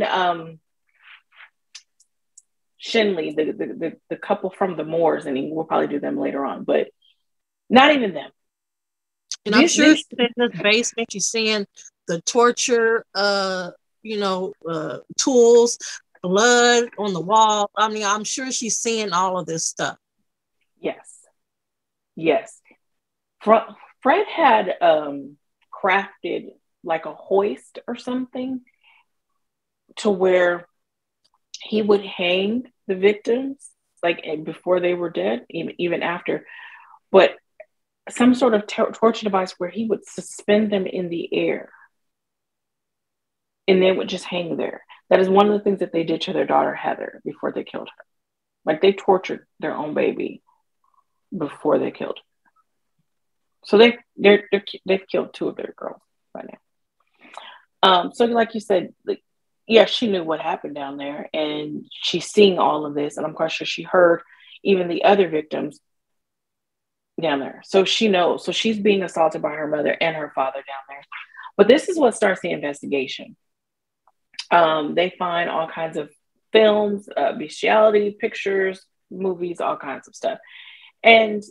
Shinley, the couple from the Moors, and we'll probably do them later on, but not even them. And I'm sure she's in this basement, she's seeing the torture, tools, blood on the wall. I mean, I'm sure she's seeing all of this stuff. Yes. Fred had crafted like a hoist or something to where he would hang the victims, like before they were dead, even after, but some sort of torture device where he would suspend them in the air and they would just hang there. That is one of the things that they did to their daughter, Heather, before they killed her. Like, they tortured their own baby before they killed her. So they've killed 2 of their girls by now. So like you said, she knew what happened down there, and she's seeing all of this, and I'm quite sure she heard even the other victims down there. So she knows. So she's being assaulted by her mother and her father down there. But this is what starts the investigation. They find all kinds of films, bestiality, pictures, movies, all kinds of stuff. And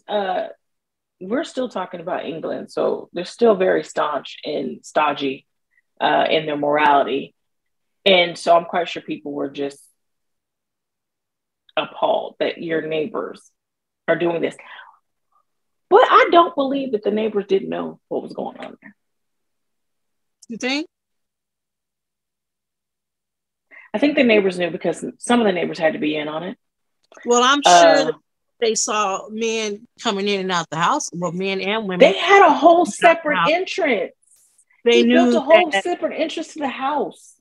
we're still talking about England, so they're still very staunch and stodgy in their morality. And so I'm quite sure people were just appalled that your neighbors are doing this. But I don't believe that the neighbors didn't know what was going on there. You think? I think the neighbors knew because some of the neighbors had to be in on it. Well, I'm sure that they saw men coming in and out the house, well, men and women. They had a whole separate entrance. They built a whole separate entrance to the house.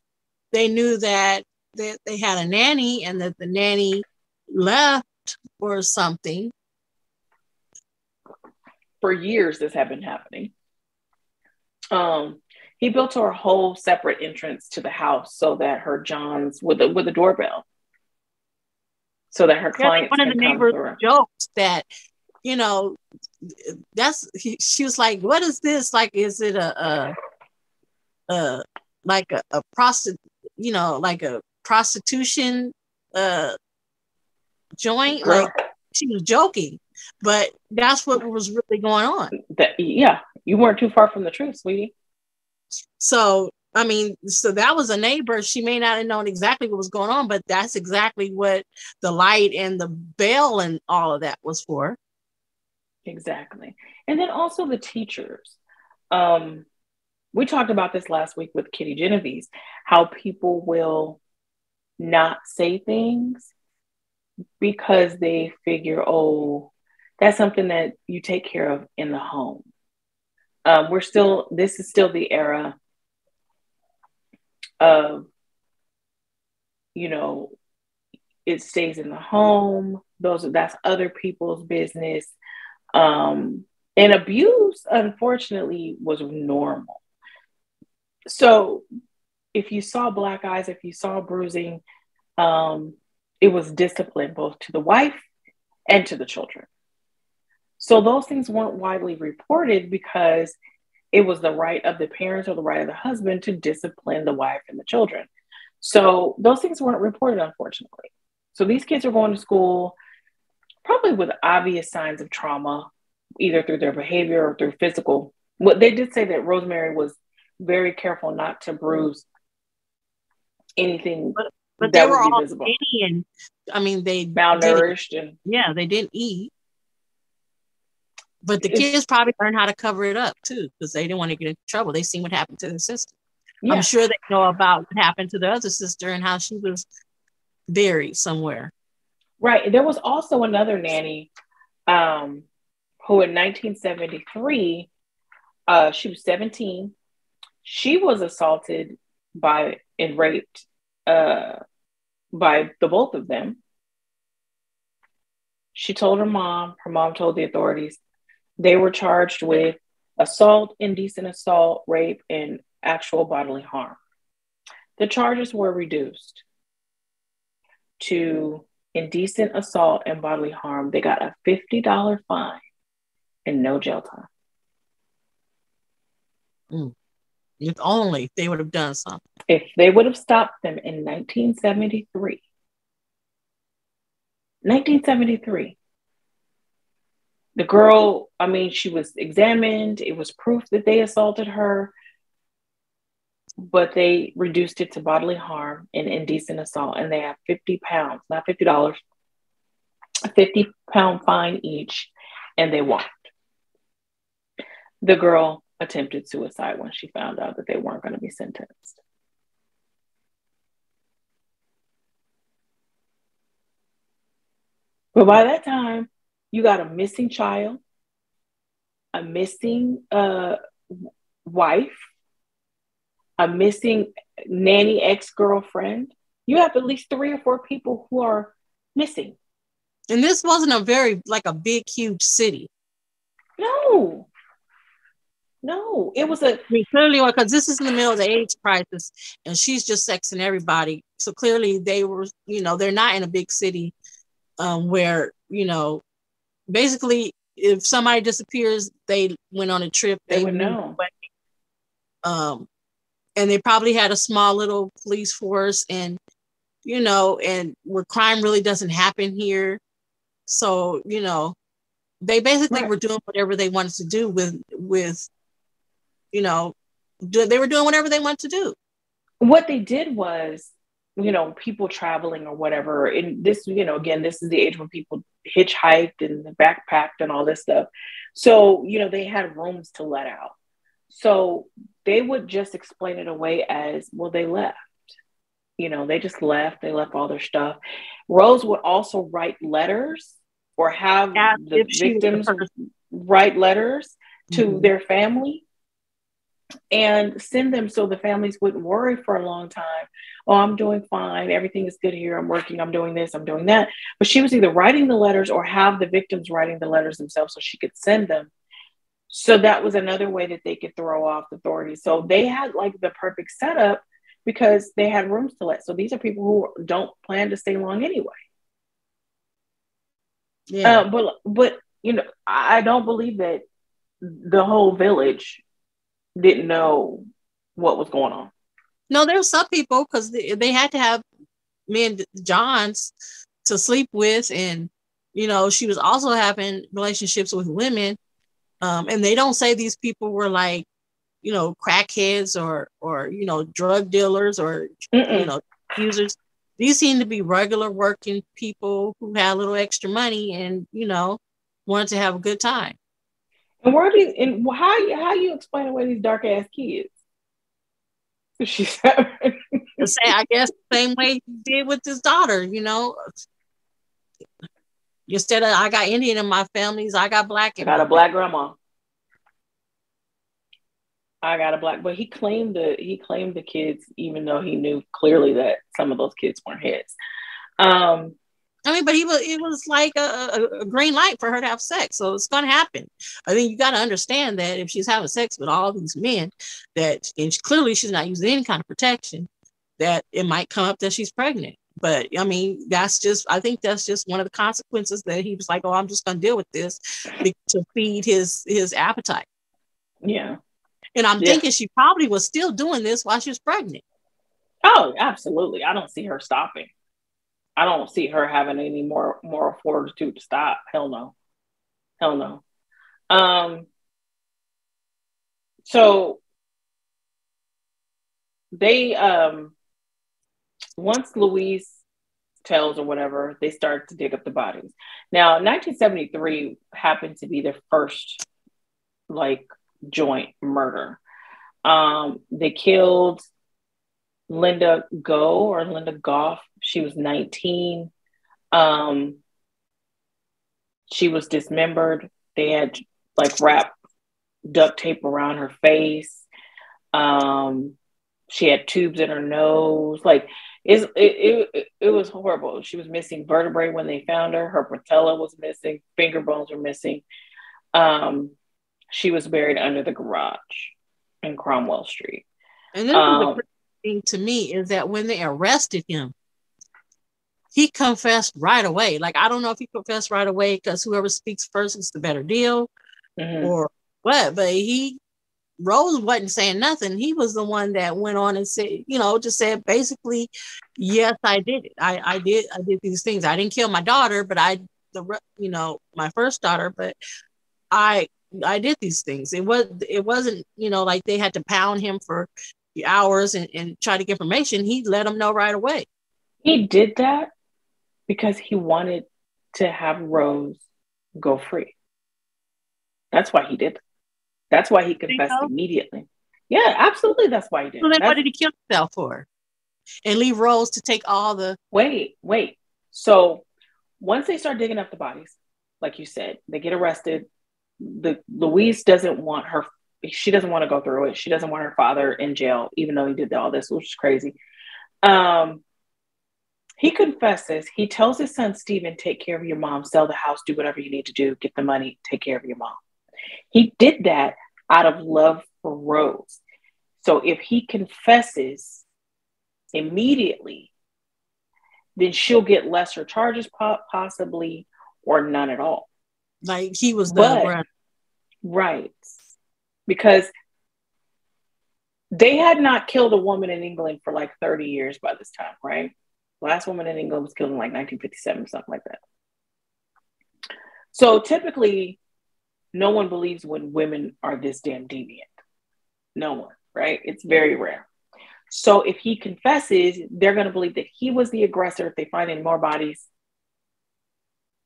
They knew that they had a nanny and that the nanny left or something. For years, this had been happening. He built her a whole separate entrance to the house so that her Johns with a doorbell, so that her clients one of the neighbors through. Jokes that, she was like, "What is this? Like, is it a prostitution joint?" Girl. Like, she was joking, but that's what was really going on. You weren't too far from the truth, sweetie. So, I mean, that was a neighbor. She may not have known exactly what was going on, but that's exactly what the light and the bell and all of that was for. Exactly. And then also the teachers. We talked about this last week with Kitty Genovese, how people will not say things because they figure, oh, that's something that you take care of in the home. This is still the era of, it stays in the home. That's other people's business. And abuse, unfortunately, was normal. So if you saw black eyes, if you saw bruising, it was discipline both to the wife and to the children. So those things weren't widely reported because it was the right of the parents or the right of the husband to discipline the wife and the children. So those things weren't reported, unfortunately. So these kids are going to school probably with obvious signs of trauma, either through their behavior or through physical. What they did say that Rosemary was very careful not to bruise anything, but that they were would be all visible. skinny, and I mean, they malnourished they didn't eat. But the kids probably learned how to cover it up too, because they didn't want to get in trouble. They seen what happened to their sister. Yeah. I'm sure they know about what happened to the other sister and how she was buried somewhere. Right. There was also another nanny who in 1973, she was 17. She was assaulted and raped by the both of them. She told her mom told the authorities. They were charged with assault, indecent assault, rape, and actual bodily harm. The charges were reduced to indecent assault and bodily harm. They got a $50 fine and no jail time. If only they would have done something. If they would have stopped them in 1973. 1973. The girl, I mean, she was examined. It was proof that they assaulted her, but they reduced it to bodily harm and indecent assault. And they have 50 pounds, not $50, a 50-pound fine each, and they walked. The girl attempted suicide when she found out that they weren't going to be sentenced. But by that time, you got a missing child, a missing wife, a missing nanny ex-girlfriend. You have at least 3 or 4 people who are missing. And this wasn't a big, huge city. No, it was clearly, because this is in the middle of the AIDS crisis, and she's just sexing everybody. So clearly, they were, they're not in a big city where, basically, if somebody disappears, they went on a trip. They would know. And they probably had a small little police force, and and where crime really doesn't happen here. So they basically were doing whatever they wanted to do with they were doing whatever they wanted to do. What they did was, people traveling or whatever. And this, again, this is the age when people hitchhiked and backpacked and all this stuff. So, they had rooms to let out. So they would just explain it away as, well, they left. They just left. They left all their stuff. Rose would also write letters or have the victims write letters to their family and send them so the families wouldn't worry for a long time. Oh, I'm doing fine. Everything is good here. I'm working. I'm doing this. I'm doing that. But she was either writing the letters or have the victims writing the letters themselves so she could send them. So that was another way that they could throw off the authorities. So they had the perfect setup because they had rooms to let. So these are people who don't plan to stay long anyway. Yeah. But I don't believe that the whole village didn't know what was going on. No, there were some people because they had to have men, Johns, to sleep with, and she was also having relationships with women, and they don't say these people were crackheads or drug dealers or users. These seem to be regular working people who had a little extra money and wanted to have a good time. And how you explain away these dark ass kids? She's I guess the same way you did with his daughter, Instead of I got Indian in my families, I got black. I got a black grandma. I got a black, but he claimed the kids, even though he knew clearly that some of those kids weren't his. But it was like a green light for her to have sex. So it's going to happen. I think you got to understand that if she's having sex with all these men, clearly she's not using any kind of protection, that it might come up that she's pregnant. But I think that's just one of the consequences that he was like, oh, I'm just going to deal with this to feed his appetite. Yeah. And I'm thinking she probably was still doing this while she was pregnant. Oh, absolutely. I don't see her stopping. I don't see her having any more moral fortitude to stop. Hell no. So they once Louise tells or whatever, they start to dig up the bodies. Now, 1973 happened to be their first like joint murder. They killed Linda Goff. She was 19. She was dismembered. They had like wrapped duct tape around her face. She had tubes in her nose. Like it was horrible. She was missing vertebrae when they found her. Her patella was missing. Finger bones were missing. She was buried under the garage in Cromwell Street. And this is the crazy thing to me is that when they arrested him, he confessed right away. Like, I don't know if he confessed right away because whoever speaks first is the better deal or what, but Rose wasn't saying nothing. He was the one that went on and said, just said basically, yes, I did it. I did these things. I didn't kill my daughter, but my first daughter, but I did these things. It wasn't, like they had to pound him for hours and try to get information. He let them know right away. He did that because he wanted to have Rose go free. That's why he did. That's why he confessed immediately. Yeah, absolutely. That's why he did. So then what did he kill himself for? And leave Rose to take all the... Wait. So once they start digging up the bodies, like you said, they get arrested. Louise doesn't want she doesn't want to go through it. She doesn't want her father in jail, even though he did all this, which is crazy. He confesses. He tells his son, Stephen, take care of your mom, sell the house, do whatever you need to do, get the money, take care of your mom. He did that out of love for Rose. So if he confesses immediately, then she'll get lesser charges possibly or none at all. Like he was the right. Because they had not killed a woman in England for like 30 years by this time, right? The last woman in England was killed in like 1957, something like that. So typically, no one believes when women are this damn deviant. No one, right? It's very rare. So if he confesses, they're going to believe that he was the aggressor. If they find any more bodies,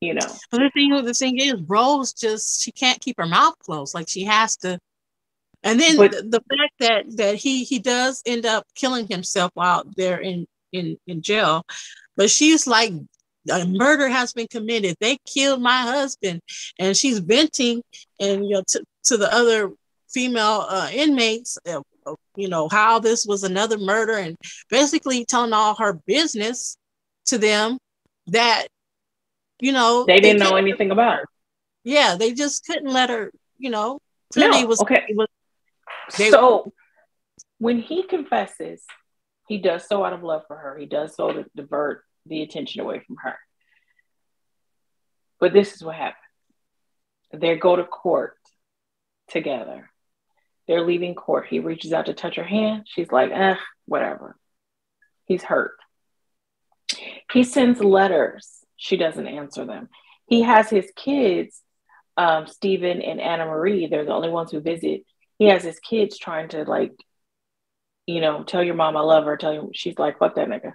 But the thing is, Rose she can't keep her mouth closed. Like she has to. And then the fact that he does end up killing himself while they're in jail, but she's like, a murder has been committed. They killed my husband, and she's venting and to the other female inmates, how this was another murder, and basically telling all her business to them that they didn't know anything about her. Yeah, they just couldn't let her. Clearly so when he confesses, he does so out of love for her. He does so to divert the attention away from her. But this is what happened. They go to court together. They're leaving court. He reaches out to touch her hand. She's like, whatever. He's hurt. He sends letters. She doesn't answer them. He has his kids, Stephen and Anna Marie. They're the only ones who visit. He has his kids trying to tell your mom I love her. Tell you, she's like, fuck that nigga.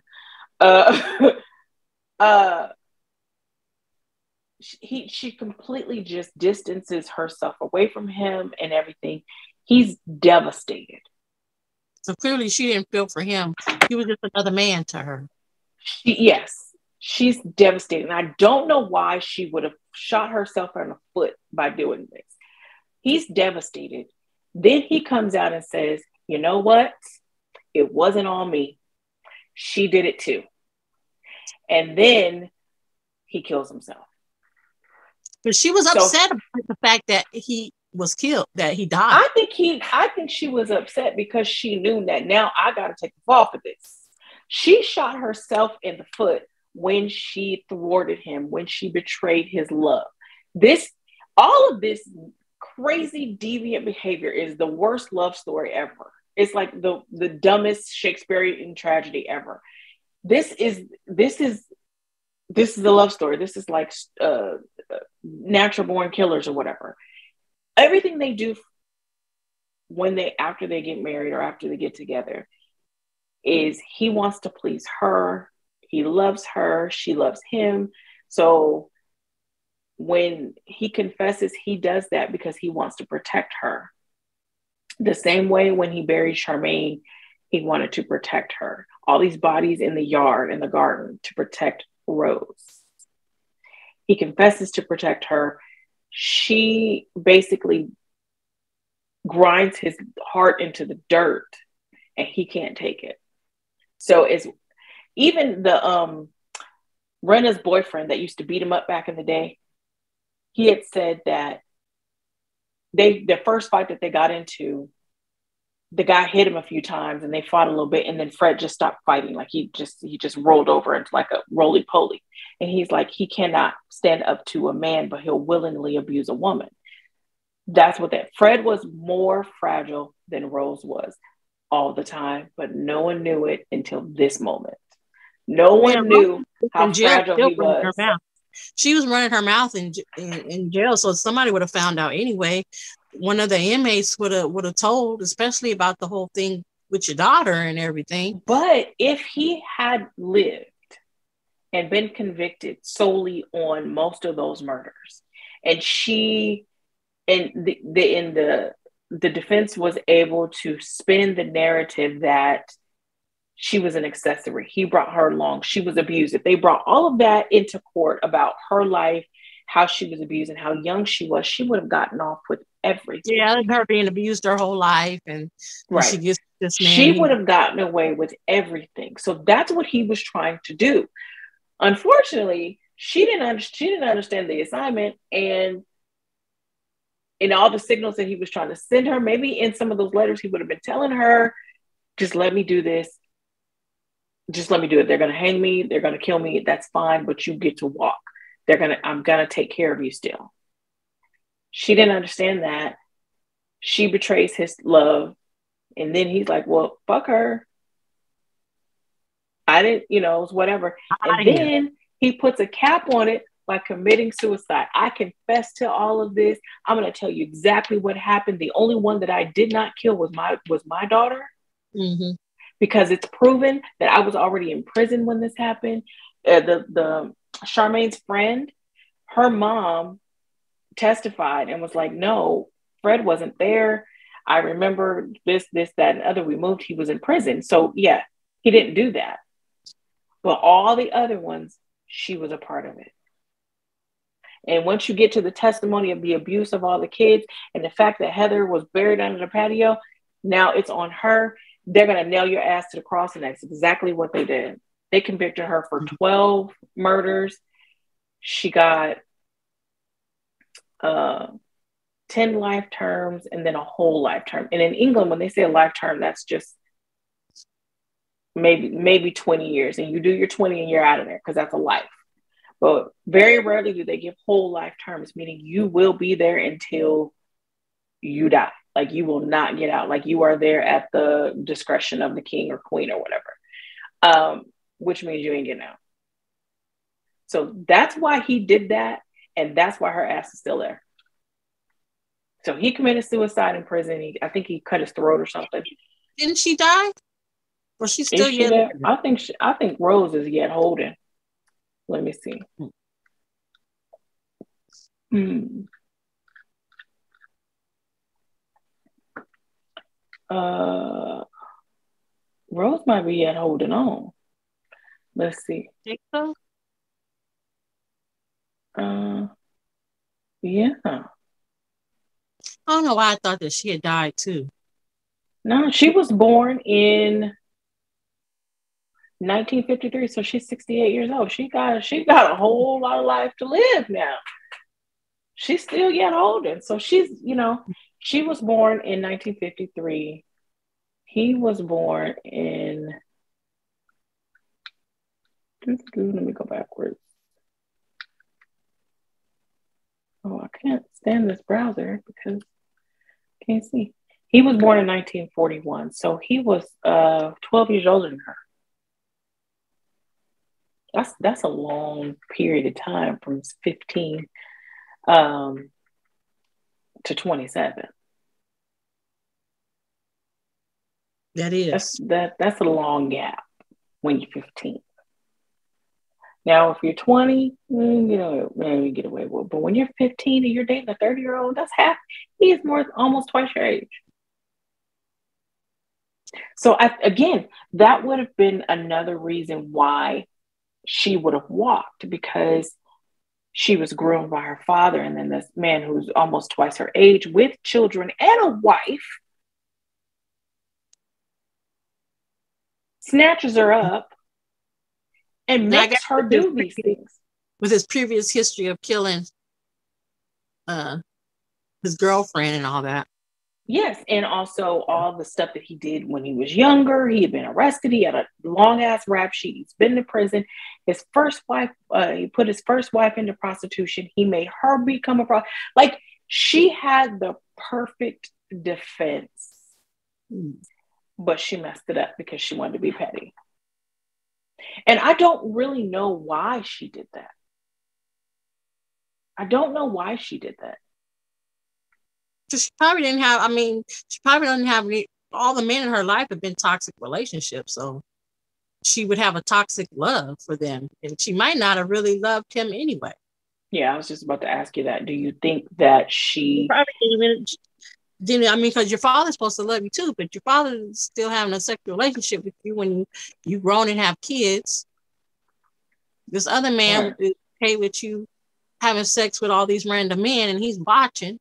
She completely just distances herself away from him and everything. He's devastated. So clearly she didn't feel for him. He was just another man to her. She's devastated. And I don't know why she would have shot herself in the foot by doing this. He's devastated. Then he comes out and says, you know what? It wasn't on me. She did it too. And then he kills himself. But she was upset about the fact that he was killed, that he died. I think she was upset because she knew that now I got to take the fall for this. She shot herself in the foot when she thwarted him, when she betrayed his love. All of this crazy deviant behavior is the worst love story ever. It's like the dumbest Shakespearean tragedy ever. This is the love story. This is like natural born killers or whatever. Everything they do after they get married or after they get together is he wants to please her. He loves her. She loves him. So when he confesses, he does that because he wants to protect her. The same way when he buried Charmaine, he wanted to protect her. All these bodies in the yard, in the garden, to protect Rose. He confesses to protect her. She basically grinds his heart into the dirt, and he can't take it. So it's even the Rena's boyfriend that used to beat him up back in the day. He had said that the first fight that they got into, the guy hit him a few times and they fought a little bit, and then Fred just stopped fighting. Like he just rolled over into like a roly-poly. And he's like, he cannot stand up to a man, but he'll willingly abuse a woman. That's what that Fred was more fragile than Rose was all the time, but no one knew it until this moment. No one knew how fragile he was. She was running her mouth in jail, so somebody would have found out anyway. One of the inmates would have told, especially about the whole thing with your daughter and everything. But if he had lived and been convicted solely on most of those murders, and the defense was able to spin the narrative that she was an accessory, he brought her along, she was abused. If they brought all of that into court about her life, how she was abused and how young she was, she would have gotten off with everything. Yeah, her being abused her whole life, and right, she gets this man. She would have gotten away with everything. So that's what he was trying to do. Unfortunately, she didn't understand the assignment, and in all the signals that he was trying to send her, maybe in some of those letters he would have been telling her, just let me do this. Just let me do it. They're going to hang me. They're going to kill me. That's fine, but you get to walk. I'm going to take care of you still. She didn't understand that. She betrays his love. And then he's like, well, fuck her. I didn't, it's whatever. And then he puts a cap on it by committing suicide. I confess to all of this. I'm going to tell you exactly what happened. The only one that I did not kill was my daughter. Mm-hmm. Because it's proven that I was already in prison when this happened. The Charmaine's friend, her mom testified and was like, no, Fred wasn't there. I remember this, that, and other. We moved, he was in prison. So yeah, he didn't do that. But all the other ones, she was a part of it. And once you get to the testimony of the abuse of all the kids and the fact that Heather was buried under the patio, now it's on her. They're going to nail your ass to the cross, and that's exactly what they did. They convicted her for 12 murders. She got 10 life terms and then a whole life term. And in England, when they say a life term, that's just maybe 20 years. And you do your 20 and you're out of there because that's a life. But very rarely do they give whole life terms, meaning you will be there until you die. Like you will not get out. Like you are there at the discretion of the king or queen or whatever, which means you ain't getting out. So that's why he did that. And that's why her ass is still there. So he committed suicide in prison. I think he cut his throat or something. Didn't she die? Or she's still yet? I think Rose is yet holding. Let me see. Rose might be yet holding on. Let's see. Think so? Yeah. I don't know why I thought that she had died too. No, she was born in 1953, so she's 68 years old. She got a whole lot of life to live now. She's still yet holding. So she's, she was born in 1953. He was born in, let me go backwards. Oh, I can't stand this browser because I can't see. He was born in 1941. So he was 12 years older than her. That's a long period of time from 15 to 27. That is. That's a long gap when you're 15. Now, if you're 20, you know, man, you get away with it. But when you're 15 and you're dating a 30-year-old, that's half. He is more, almost twice your age. So, again, that would have been another reason why she would have walked, because she was groomed by her father. And then this man who's almost twice her age with children and a wife snatches her up and makes her do these things. With his previous history of killing his girlfriend and all that. Yes, and also all the stuff that he did when he was younger. He had been arrested. He had a long-ass rap sheet. He's been to prison. His first wife, he put his first wife into prostitution. He made her become a like, she had the perfect defense, but she messed it up because she wanted to be petty. And I don't really know why she did that. I don't know why she did that. She probably didn't have, I mean, she probably doesn't have all the men in her life have been toxic relationships. So she would have a toxic love for them. And she might not have really loved him anyway. Yeah, I was just about to ask you that. Do you think that she probably didn't, I mean, because your father's supposed to love you too, but your father's still having a sexual relationship with you when you grown and have kids. This other man is okay with you having sex with all these random men, and he's watching.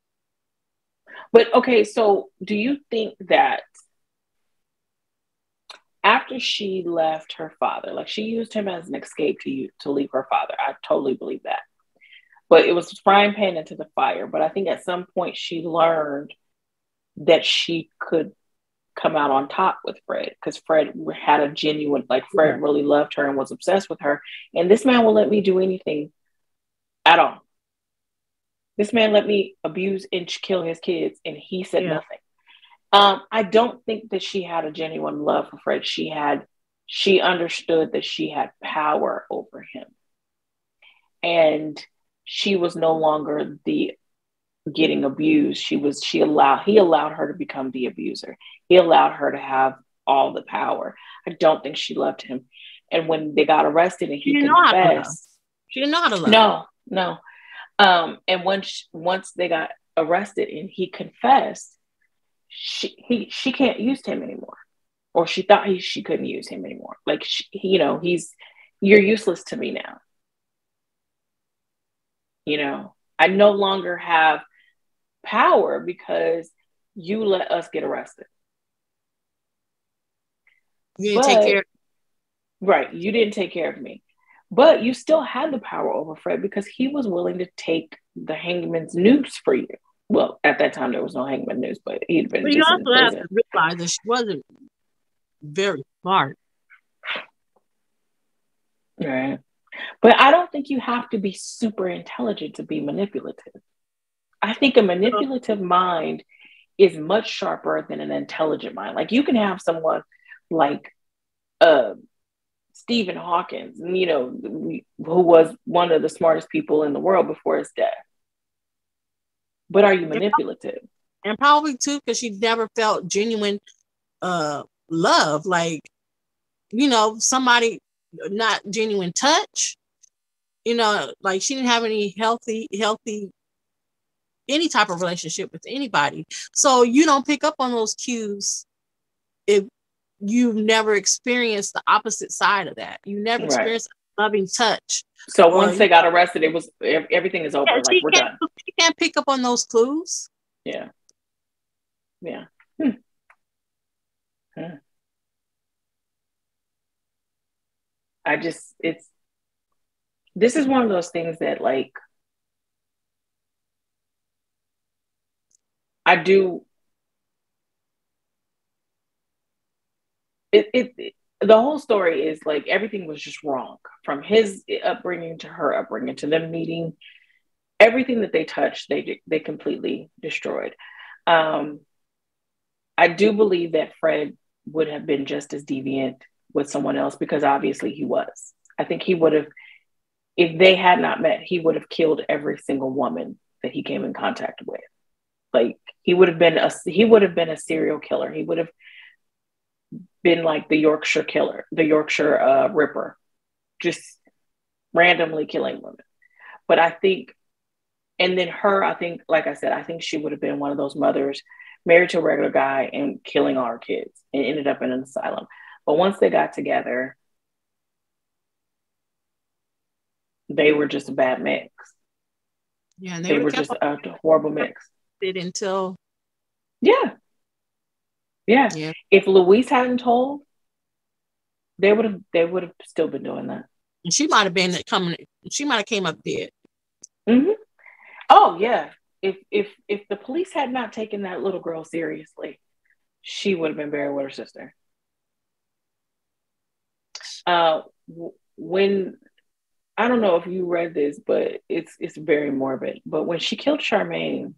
But okay, so do you think that after she left her father, like she used him as an escape to leave her father? I totally believe that. But it was frying pan into the fire. But I think at some point she learned that she could come out on top with Fred, because Fred had a genuine, like Fred really loved her and was obsessed with her. And this man will let me do anything at all. This man let me abuse and kill his kids, and he said nothing. I don't think that she had a genuine love for Fred. She understood that she had power over him, and she was no longer the getting abused. He allowed her to become the abuser. He allowed her to have all the power. I don't think she loved him. And when they got arrested and he confessed, she didn't know how to love. No. And once they got arrested and he confessed, she can't use him anymore, or she thought she couldn't use him anymore. Like, you're useless to me now. You know, I no longer have power because you let us get arrested. You didn't take care of me. Right, you didn't take care of me. But you still had the power over Fred because he was willing to take the hangman's noose for you. Well, at that time there was no hangman noose, but he'd been. But you also have to realize that she wasn't very smart. Right. But I don't think you have to be super intelligent to be manipulative. I think a manipulative mind is much sharper than an intelligent mind. Like, you can have someone like Stephen Hawking, you know, who was one of the smartest people in the world before his death. But are you manipulative? And probably too, because she never felt genuine love. Like, you know, somebody not genuine touch. You know, like she didn't have any healthy any type of relationship with anybody. So you don't pick up on those cues if you've never experienced the opposite side of that. You never experienced loving touch. So once they got arrested, it was everything is over. Yeah, like, we're done. You can't pick up on those clues. Yeah. This is one of those things that, like, I do. The whole story is like everything was just wrong, from his upbringing to her upbringing to them meeting. Everything that they touched, they completely destroyed. I do believe that Fred would have been just as deviant with someone else, because obviously he was. I think he would have, if they had not met, he would have killed every single woman that he came in contact with. Like, he would have been a serial killer. He would have been like the Yorkshire killer, the Yorkshire Ripper. Just randomly killing women. But I think, and then her, I think, like I said, I think she would have been one of those mothers married to a regular guy and killing all her kids and ended up in an asylum. But once they got together, they were just a bad mix. Yeah, and they were just a horrible mix. Until yeah. If Louise hadn't told, they would have still been doing that. And she might have been coming. She might have came up dead. Mm-hmm. Oh yeah. If the police had not taken that little girl seriously, she would have been buried with her sister. When I don't know if you read this, but it's very morbid. But when she killed Charmaine,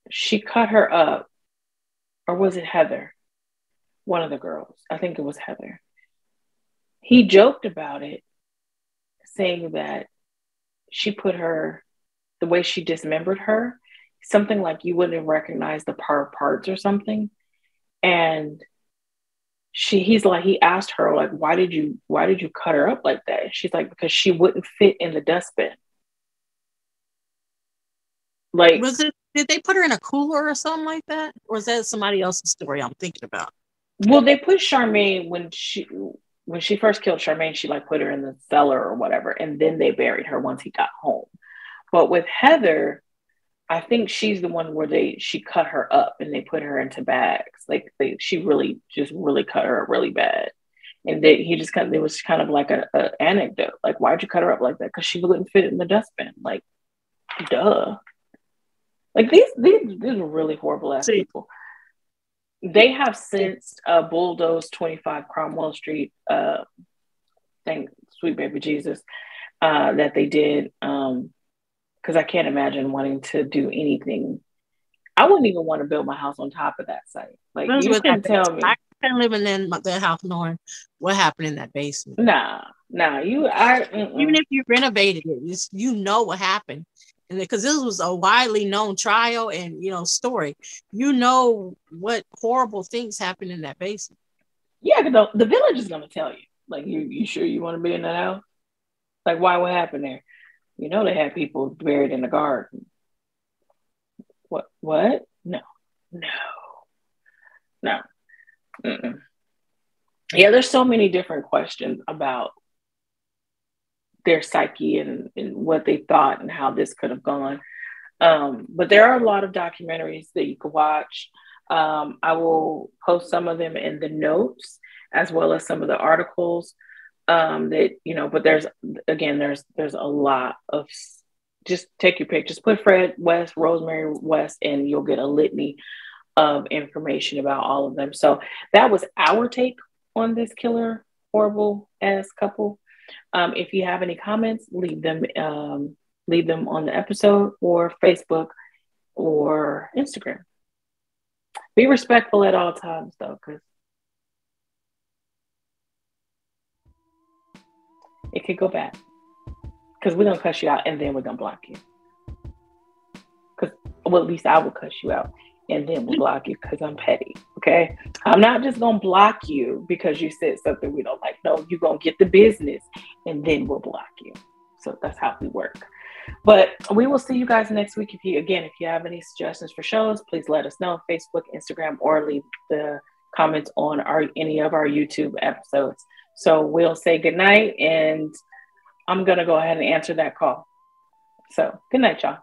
she cut her up, or was it Heather? One of the girls. I think it was Heather. He joked about it, saying that she put her, the way she dismembered her, something like you wouldn't have recognized the parts or something. And he's like, he asked her, like, why did you cut her up like that? And she's like, because she wouldn't fit in the dustbin. Like, did they put her in a cooler or something like that? Or is that somebody else's story I'm thinking about? Well, they put Charmaine when she first killed Charmaine, she like put her in the cellar or whatever, and then they buried her once he got home. But with Heather, I think she's the one where she cut her up and they put her into bags. Like she really cut her up really bad. And it was kind of like a anecdote. Like, why'd you cut her up like that? Because she wouldn't fit in the dustbin. Like, duh. Like these are really horrible ass people. They have since bulldozed 25 Cromwell Street. Thank sweet baby Jesus that they did. Because I can't imagine wanting to do anything. I wouldn't even want to build my house on top of that site. Like, you couldn't tell me. I couldn't live in that house knowing what happened in that basement. Nah. Even if you renovated it, you know what happened. And because this was a widely known trial and story, what horrible things happened in that basement. Yeah, the village is gonna tell you. Like, you sure you want to be in that house? Like, why? What happened there? They had people buried in the garden. What? No. Mm-mm. Yeah, there's so many different questions about their psyche and what they thought and how this could have gone. But there are a lot of documentaries that you could watch. I will post some of them in the notes, as well as some of the articles but there's a lot of, just take your pick, just put Fred West, Rosemary West, and you'll get a litany of information about all of them. So that was our take on this killer, horrible ass couple. If you have any comments, leave them on the episode or Facebook or Instagram. Be respectful at all times, though, because it could go bad. Because we're going to cuss you out and then we're going to block you. At least I will cuss you out and then we'll block you because I'm petty. Okay? I'm not just going to block you because you said something we don't like. No, you're going to get the business and then we'll block you. So that's how we work. But we will see you guys next week. If you have any suggestions for shows, please let us know. Facebook, Instagram, or leave the comments on any of our YouTube episodes. So we'll say goodnight, and I'm going to go ahead and answer that call. So good night, y'all.